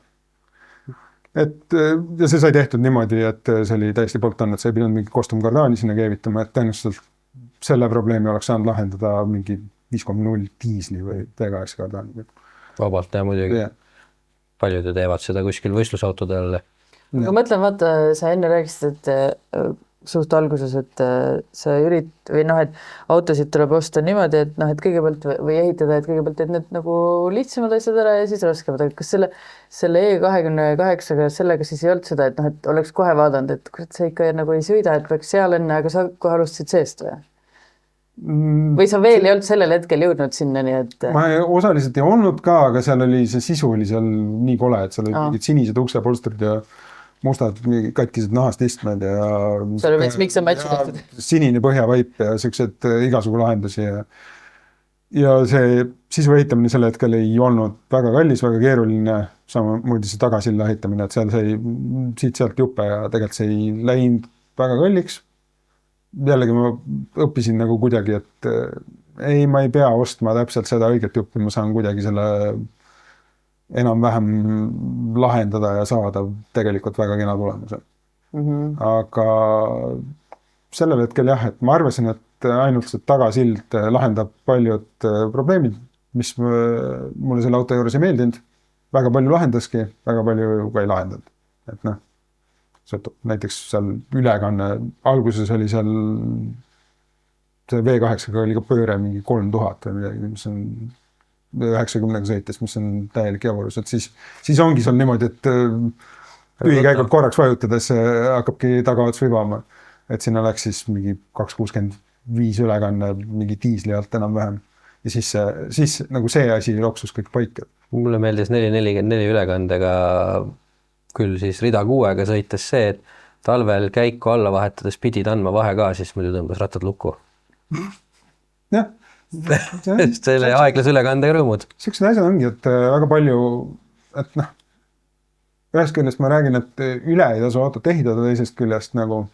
Speaker 3: Ja see sai tehtud niimoodi, et see oli täiesti poltan, et sa ei pidanud mingi kostum kardaani sinna keevitama, et tõenäoliselt selle probleemi oleks saanud lahendada mingi 5.0 diisli või T8 kardaani.
Speaker 2: Vabalt ja muidugi. Paljud ju teevad seda kuskil võistlusautodel.
Speaker 1: Aga mõtlen, vaata, sa enne rääkisid, et suht alguses, et sa või et autosid tuleb osta niimoodi, et kõigepealt või ehitada, et kõigepealt teed need nagu lihtsamad asjad ära ja siis raskemad. Kas selle E28-ga sellega siis ei olnud seda, et oleks kohe vaadanud, et kui sa ikka nagu ei sõida, et peaks seal enne, aga sa kohe alustasid seest või? Või sa veel ei olnud sellel hetkel jõudnud sinna, nii et...
Speaker 3: Ma osaliselt ei olnud ka, aga seal oli see sisu oli seal nii kole, et seal olid mingid sinised uksepolstrid ja mustad katkised nahast istmed ja...
Speaker 1: See oli miks sa match tehtud?
Speaker 3: Sinine põhjavaip ja sellised igasugu lahendusi ja see sisu ehitamine sel hetkel ei olnud väga kallis, väga keeruline, samamoodi see tagasilla ehitamine, et seal sai siit-sealt juppe ja tegelikult see ei läinud väga kalliks. Jällegi ma õppisin nagu kuidagi, et ei, ma ei pea ostma täpselt seda õiget juppi, ma saan kuidagi selle enam-vähem lahendada ja saada tegelikult väga kena tulemuse. Aga sellel hetkel jah, et ma arvasin, et ainult see tagasild lahendab paljud probleemid, mis mulle selle auto juures ei meeldinud. Väga palju lahendaski, väga palju ka ei lahendanud. Et näiteks seal ülekanne, alguses oli seal see V8-ga oli ka pööre mingi 3000 või midagi, mis on 90-ga sõites, mis on täielik javorus, et siis ongi seal niimoodi, et tühikäigult korraks vajutades hakkabki tagaots vibama, et sinna läks siis mingi 265 ülekanne mingi diisli alt enam-vähem ja siis nagu see asi loksus kõik paika.
Speaker 2: Mulle meeldis 444 ülekandega küll siis rida 6-ga sõites see, et talvel käiku alla vahetades pidid andma vahe ka, siis muidu tõmbas rattad lukku.
Speaker 3: Jah.
Speaker 2: Selle aeglase ülekandega rõõmud.
Speaker 3: Sellised asjad ongi, et väga palju, et ühest küljest ma räägin, et üle ei tasu autot ehitada, teisest küljest nagu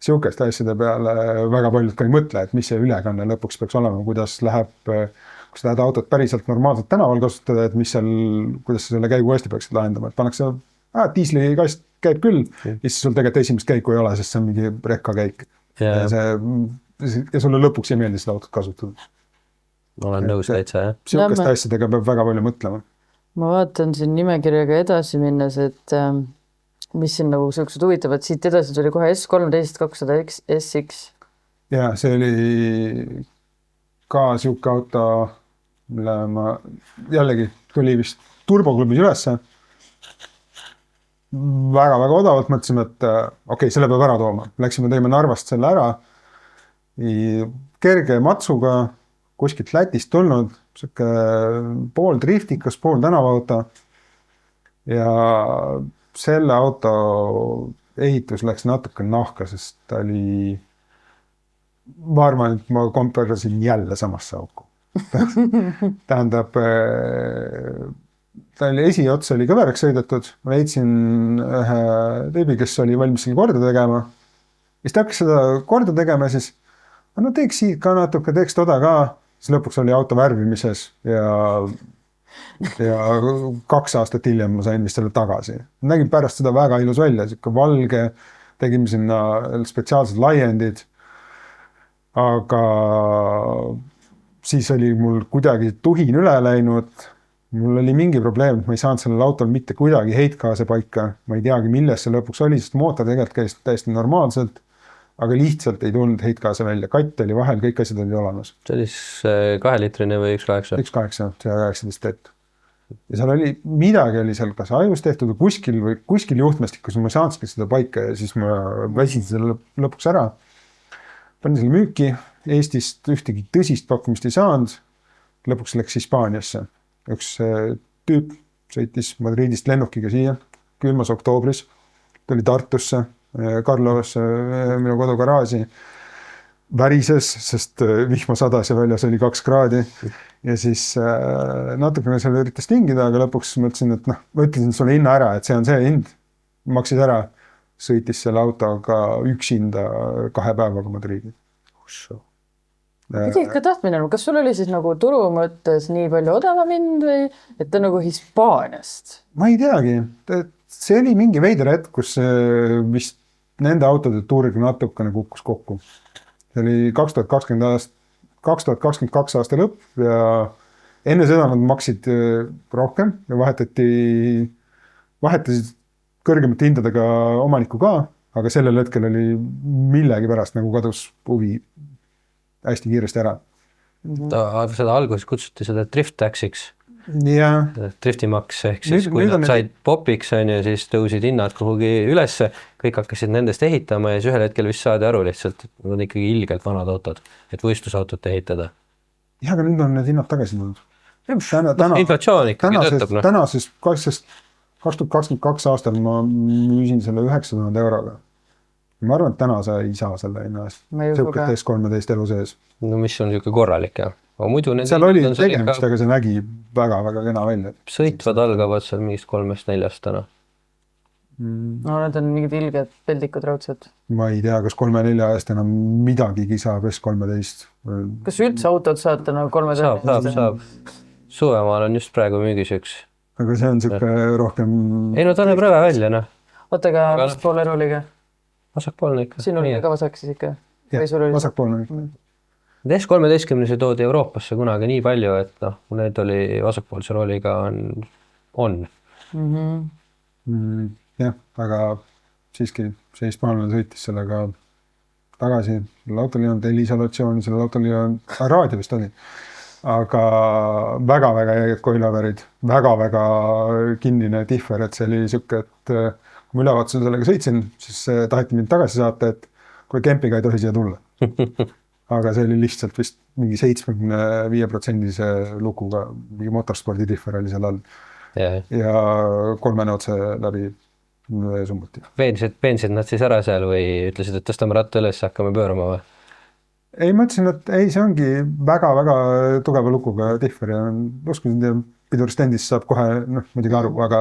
Speaker 3: siukeste asjade peale väga paljud ka ei mõtle, et mis see ülekanne lõpuks peaks olema, kuidas läheb, kui sa tahad autot päriselt normaalselt tänaval kasutada, et kuidas sa selle käigu hästi peaksid lahendama, et pannakse diislikast käib küll, ja siis sul tegelikult esimest käiku ei ole, sest see on mingi rekkakäik. Ja sulle lõpuks ei meeldi seda autot kasutada.
Speaker 2: Olen nõus täitsa, jah.
Speaker 3: Siukeste asjadega peab väga palju mõtlema.
Speaker 1: Ma vaatan siin nimekirjaga edasi minnes, et mis siin nagu siuksed huvitavad, siit edasi tuli kohe S13 200 SX.
Speaker 3: Ja see oli ka siuke auto, mille ma jällegi tuli vist turboklubis ülesse. Väga-väga odavalt mõtlesime, et okei, selle peab ära tooma. Läksime teeme Narvast selle ära. Kerge matsuga, kuskilt Lätist tulnud, siuke pool driftikas, pool tänavaauto. Ja selle auto ehitus läks natuke nahka, sest ta oli, ma arvan, et ma komparasin jälle samasse auku. Tähendab, ta oli esiots oli kõveraks sõidetud, ma leidsin ühe tüübi, kes oli valmis selle korda tegema. Siis ta hakkas seda korda tegema, siis no teeks siit ka natuke, teeks toda ka, siis lõpuks oli auto värvimises ja 2 aastat hiljem ma sain vist selle tagasi. Nägin pärast seda väga ilus välja, siuke valge, tegime sinna spetsiaalsed laiendid, aga siis oli mul kuidagi tuhin üle läinud. Mul oli mingi probleem, et ma ei saanud sellel autol mitte kuidagi heitgaase paika. Ma ei teagi, milles see lõpuks oli, sest mootor tegelikult käis täiesti normaalselt, aga lihtsalt ei tulnud heitgaase välja. Katt oli vahel, kõik asjad olid olemas.
Speaker 2: See oli 2-litrine või 1.8?
Speaker 3: 1.8, see 19 tett. Ja seal oli, midagi oli seal kas ajus tehtud või kuskil juhtmestikus, ma saanski seda paika ja siis ma väsin selle lõpuks ära. Panin selle müüki, Eestist ühtegi tõsist pakkumist ei saanud. Lõpuks läks Hispaaniasse. Üks tüüp sõitis Madridist lennukiga siia, külmas oktoobris. Tuli Tartusse, Karlovasse, minu kodugaraaži. Värises, sest vihma sadas ja väljas oli 2 kraadi. Ja siis natukene seal üritas tingida, aga lõpuks mõtlesin, et ma ütlesin sulle hinna ära, et see on see hind. Maksid ära, sõitis selle autoga üksinda 2 päevaga Madridi.
Speaker 1: Ikka tahtmine, kas sul oli siis nagu turu mõttes nii palju odavam hind või et ta nagu Hispaaniast?
Speaker 3: Ma ei teagi. See oli mingi veider hetk, kus vist nende autode tuuriga natukene kukkus kokku. See oli 2022 aasta lõpp ja enne seda nad maksid rohkem ja vahetasid kõrgemate hindadega omaniku ka, aga sellel hetkel oli millegi pärast nagu kadus huvi hästi kiiresti ära.
Speaker 2: Seda alguses kutsuti seda drift taxiks.
Speaker 3: Ja.
Speaker 2: Driftimaks ehk siis kui nad said popiks ja siis tõusid hinnad kuhugi ülesse, kõik hakkasid nendest ehitama ja siis ühel hetkel vist saadi aru lihtsalt, et nad on ikkagi ilgelt vanad autod, et võistlusautot ehitada.
Speaker 3: Ja, aga nüüd on need hinnad tagasi tulnud.
Speaker 2: Inflatsioon ikkagi töötab.
Speaker 3: Tänases 2022 aastal ma müüsin selle 900 euroga. Ma arvan, et täna sa ei saa selle hinna eest. Siukest S13 elu sees.
Speaker 2: No mis on niisugune korralik, jah.
Speaker 3: Seal oli tegemist, aga see nägi väga-väga kena välja.
Speaker 2: Sõitvad algavad seal mingist 3-4 täna.
Speaker 1: No need on mingid ilged peldikud raudsed.
Speaker 3: Ma ei tea, kas 3-4 eest enam midagigi saab S13.
Speaker 1: Kas üldse autod saate nagu 3-4?
Speaker 2: Saab. Suvemaal on just praegu müügis üks.
Speaker 3: Aga see on siuke rohkem...
Speaker 2: Ei no ta näeb rõve välja, noh.
Speaker 1: Oota, aga vasakpool eruliga?
Speaker 2: Vasakpoolne ikka.
Speaker 1: Siin oli ka vasak siis ikka?
Speaker 3: Jah, vasakpoolne ikka.
Speaker 2: S13 toodi Euroopasse kunagi nii palju, et need oli vasakpoolse rooliga on.
Speaker 3: Jah, aga siiski see hispaanlane sõitis sellega tagasi. Selle autol ei olnud elisolatsiooni, selle autol ei olnud raadio vist oli. Aga väga-väga jäiged koilaverid, väga-väga kinnine differ, et see oli siuke, et kui ma ülevaatusel sellega sõitsin, siis taheti mind tagasi saata, et kui kempiga ei tohi siia tulla. Aga see oli lihtsalt vist mingi 75% lukuga, mingi motorspordi differ oli seal all. Ja 3 otse läbi summuti.
Speaker 2: Veensid nad siis ära seal või ütlesid, et tõstame ratta üles, hakkame pöörama või?
Speaker 3: Ei, ma ütlesin, et ei, see ongi väga-väga tugeva lukuga differ ja uskusin, et piduristendis saab kohe, muidugi aru, aga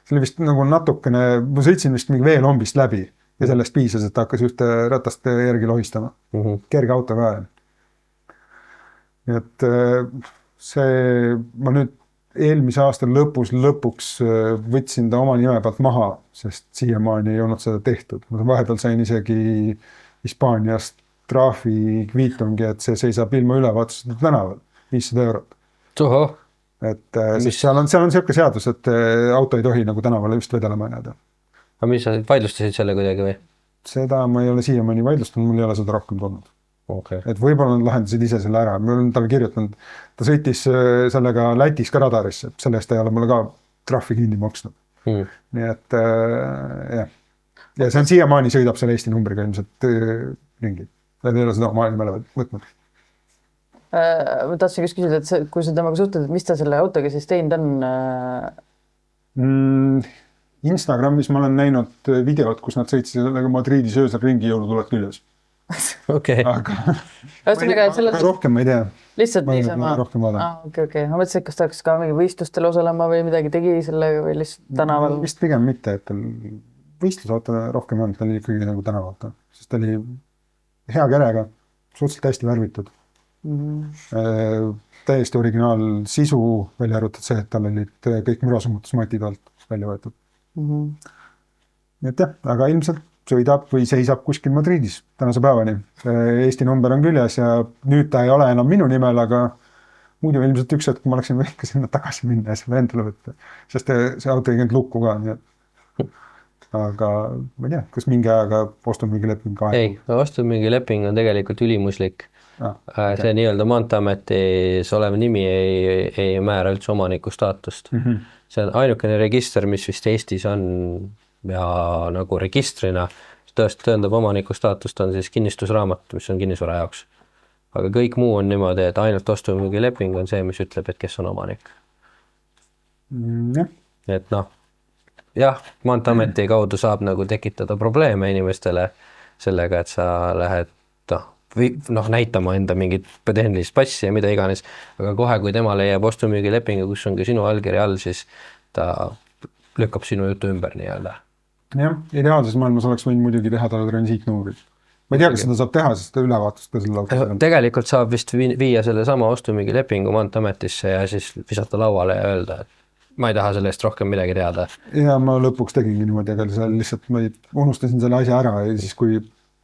Speaker 3: see oli vist nagu natukene, ma sõitsin vist mingi veelombist läbi ja sellest piisas, et hakkas ühte ratast järgi lohistama. Kerge auto ka. Nii et see, ma nüüd eelmise aasta lõpuks võtsin ta oma nime pealt maha, sest siiamaani ei olnud seda tehtud. Ma vahepeal sain isegi Hispaaniast trahvi kviitungi, et see seisab ilma ülevaatuseta tänaval, 500 eurot.
Speaker 2: Tohoh,
Speaker 3: Et seal on niisugune seadus, et auto ei tohi nagu tänavale just vedelema jääda.
Speaker 2: aga mis sa vaidlustasid selle kuidagi või?
Speaker 3: Seda ma ei ole siiamaani vaidlustanud, mul ei ole seda rohkem tulnud.
Speaker 2: Okay.
Speaker 3: Et võib-olla nad lahendasid ise selle ära, ma olen talle kirjutanud, ta sõitis sellega Lätis ka radarisse, selle eest ei ole mulle ka trahvi kinni maksnud. Nii et jah. Ja see on siiamaani sõidab selle Eesti numbriga ilmselt ringi. Nad ei ole seda oma nimele võtnud.
Speaker 1: Ma tahtsin just küsida, et kui sa temaga suhtled, mis ta selle autoga siis teinud on?
Speaker 3: Instagramis ma olen näinud videot, kus nad sõitsid sellega Madridis öösel ringi jõulutuled küljes.
Speaker 2: Okay.
Speaker 3: Aga rohkem ma ei tea.
Speaker 1: Lihtsalt niisama?
Speaker 3: Rohkem vaadata.
Speaker 1: Okay. Ma mõtlesin, kas ta hakkas ka mingi võistlustel osalema või midagi tegi sellega või lihtsalt tänaval?
Speaker 3: Vist pigem mitte, et võistlusauto rohkem on, ta oli ikkagi nagu tänavauto, sest ta oli hea kerega, suhteliselt hästi värvitud. Täiesti originaal sisu välja arvatud see, et tal olid kõik mürasummutusmatid alt välja võetud. Nii et jah, aga ilmselt sõidab või seisab kuskil Madridis tänase päevani. Eesti number on küljes ja nüüd ta ei ole enam minu nimel, aga muidu ilmselt üks hetk ma oleksin võikka sinna tagasi minna ja selle endale võtta, sest see auto ei käinud lukku ka, nii et aga ma ei tea, kas mingi ajaga ostu-müügileping ka
Speaker 2: ei, ostu-müügileping on tegelikult ülimuslik. See nii-öelda Maanteeametis olev nimi ei määra üldse omaniku staatust. See on ainukene register, mis vist Eestis on ja nagu registrina tõendab omaniku staatust on siis kinnistusraamat, mis on kinnisvara jaoks. Aga kõik muu on niimoodi, et ainult ostu-müügileping on see, mis ütleb, et kes on omanik. Et noh, jah, Maanteeameti kaudu saab nagu tekitada probleeme inimestele sellega, et sa lähed näitama enda mingit tehnilist passi ja mida iganes, aga kohe, kui tema leiab ostu-müügilepingu, kus on ka sinu allkiri all, siis ta lükkab sinu jutu ümber nii-öelda.
Speaker 3: Jah, ideaalses maailmas oleks võinud muidugi teha talle transiitnumbrid. Ma ei tea, kas seda saab teha, sest ta ülevaatust ka selle auto.
Speaker 2: Tegelikult saab vist viia selle sama ostu-müügilepingu Maanteeametisse ja siis visata lauale ja öelda, et ma ei taha selle eest rohkem midagi teada. Ja
Speaker 3: ma lõpuks tegingi niimoodi, aga lihtsalt ma unustasin selle asja ära ja siis, kui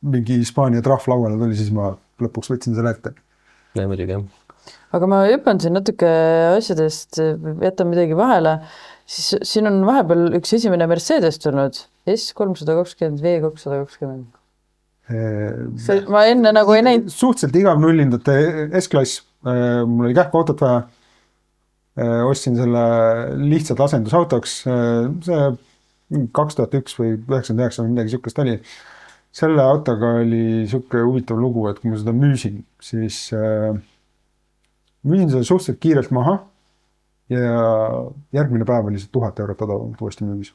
Speaker 3: mingi Hispaania trahv lauale tuli, siis ma lõpuks võtsin selle ette.
Speaker 2: Ja muidugi, jah.
Speaker 1: Aga ma hüppan siin natuke asjadest, jätan midagi vahele. Siis siin on vahepeal üks esimene Mercedes tulnud, S320, V220. Ma enne nagu ei näinud.
Speaker 3: Suhteliselt igav nullindate S-klass. Mul oli kähku autot vaja. Ostsin selle lihtsalt asendusautoks. See 2001 või 99 midagi sihukest oli. Selle autoga oli sihuke huvitav lugu, et kui ma seda müüsin, siis müüsin seda suhteliselt kiirelt maha ja järgmine päev oli see 1000 eurot odavamalt uuesti müügis.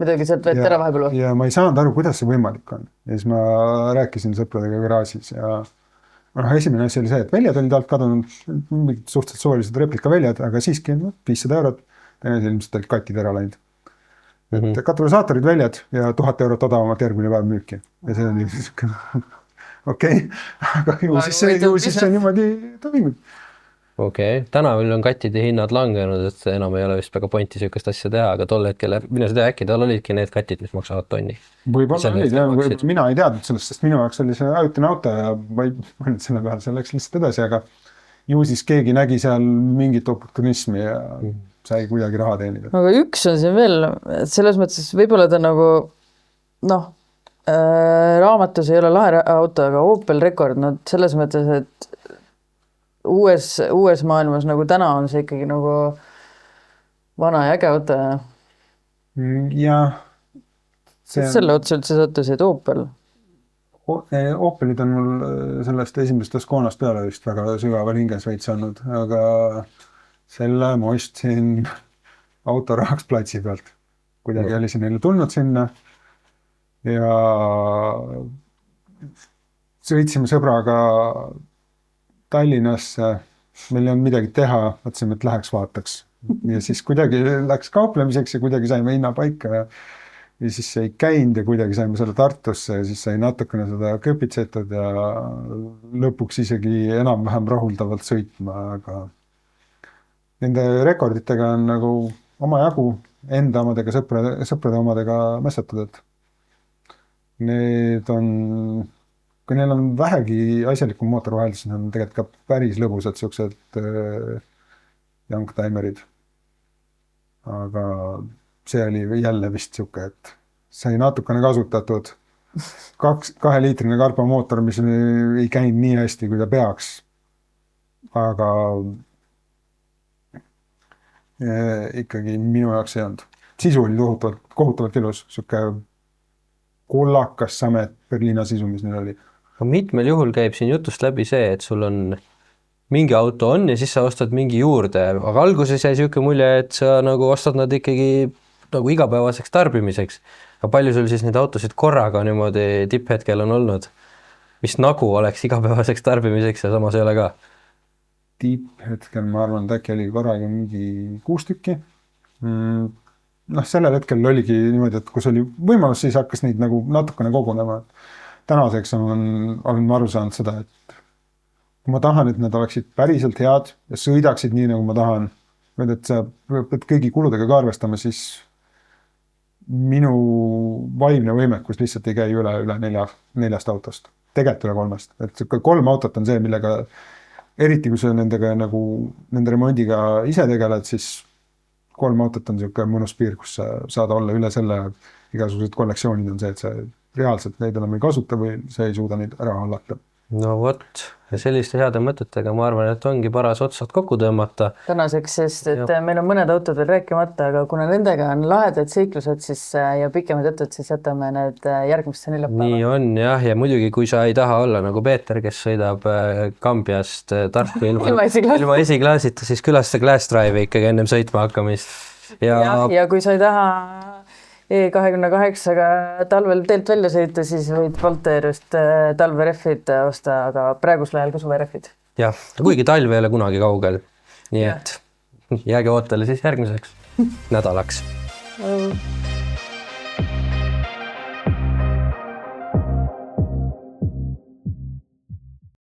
Speaker 1: Midagi sealt võeti ära vahepeal või?
Speaker 3: Ja ma ei saanud aru, kuidas see võimalik on. Ja siis ma rääkisin sõpradega garaažis ja esimene asi oli see, et väljad olid alt kadunud, mingid suhteliselt soolised replika väljad, aga siiski 500 eurot, teine ilmselt olid katid ära läinud. Et katalisaatorid väljad ja 1000 eurot odavamalt järgmine päev müüki. Ja see oli okei, aga ju siis see niimoodi toimib.
Speaker 2: Okei, tänavil on kattide hinnad langenud, et enam ei ole vist väga pointi sihukest asja teha, aga tol hetkel, minu seda äkki tal olidki need katid, mis maksavad tonni.
Speaker 3: Võib-olla olid, mina ei teadnud sellest, sest minu jaoks oli see ajutine auto ja ma ei mõelnud selle peale, see läks lihtsalt edasi, aga ju siis keegi nägi seal mingit oportunismi ja sai kuidagi raha teenida.
Speaker 1: Aga üks on siin veel, selles mõttes võib-olla ta nagu raamatus ei ole lahe auto, aga Opel Rekord, selles mõttes, et uues maailmas nagu täna on see ikkagi nagu vana ja äge auto.
Speaker 3: Ja
Speaker 1: selle otsa üldse sattusid Opel?
Speaker 3: Opelid on mul sellest esimesest Asconast peale vist väga sügaval hinges veits olnud, aga selle ma ostsin autorahaks platsi pealt. Kuidagi oli see neile tulnud sinna ja sõitsime sõbraga Tallinnasse, meil ei olnud midagi teha, mõtlesime, et läheks vaataks. Ja siis kuidagi läks kauplemiseks ja kuidagi saime hinna paika ja siis ei käinud ja kuidagi saime selle Tartusse ja siis sai natukene seda köpitsetud ja lõpuks isegi enam-vähem rahuldavalt sõitma, aga nende rekorditega on nagu omajagu enda omadega, sõprade omadega mässatud, et need on, kui neil on vähegi asjalikum mootor vahel, siis on tegelikult ka päris lõbusad siuksed youngtimerid. Aga see oli jälle vist siuke, et sai natukene kasutatud 2-liitrine karbamootor, mis ei käinud nii hästi, kui ta peaks. Aga ikkagi minu jaoks ei olnud. Sisu oli kohutavalt ilus, siuke kullakas samet Berliina sisu, mis neil oli.
Speaker 2: Mitmel juhul käib siin jutust läbi see, et sul on mingi auto on ja siis sa ostad mingi juurde, aga alguses jäi siuke mulje, et sa nagu ostad nad ikkagi nagu igapäevaseks tarbimiseks. Aga palju sul siis neid autosid korraga niimoodi tipphetkel on olnud, mis nagu oleks igapäevaseks tarbimiseks ja samas ei ole ka?
Speaker 3: Tipphetkel ma arvan, et äkki oli korraga mingi 6 tükki. Sellel hetkel oligi niimoodi, et kui oli võimalus, siis hakkas neid nagu natukene kogunema. Tänaseks olen ma aru saanud seda, et kui ma tahan, et nad oleksid päriselt head ja sõidaksid nii, nagu ma tahan, et sa pead kõigi kuludega ka arvestama, siis minu vaimne võimekus lihtsalt ei käi üle 4 autost. Tegelikult üle 3. Et 3 autot on see, millega eriti kui sa nendega nagu nende remondiga ise tegeled, siis 3 autot on siuke mõnus piir, kus sa saad olla üle selle. Igasugused kollektsioonid on see, et sa reaalselt neid enam ei kasuta või sa ei suuda neid ära hallata.
Speaker 2: No vot, ja selliste heade mõtetega ma arvan, et ongi paras otsad kokku tõmmata.
Speaker 1: Tänaseks, sest et meil on mõned autod veel rääkimata, aga kuna nendega on lahedad seiklused siis, ja pikemad jutud, siis jätame need järgmisse neljapäeva.
Speaker 2: Nii on jah, ja muidugi kui sa ei taha olla nagu Peeter, kes sõidab Kambiast Tartu ilma esiklaasita, siis külasta Glass Drive'i ikkagi ennem sõitma hakkamist.
Speaker 1: Ja kui sa ei taha E28-ga talvel teelt välja sõita, siis võid Volterust talvereffid osta, aga praegusel ajal ka suvereffid.
Speaker 2: Jah, kuigi talv ei ole kunagi kaugel. Nii et jääge ootele siis järgmiseks nädalaks.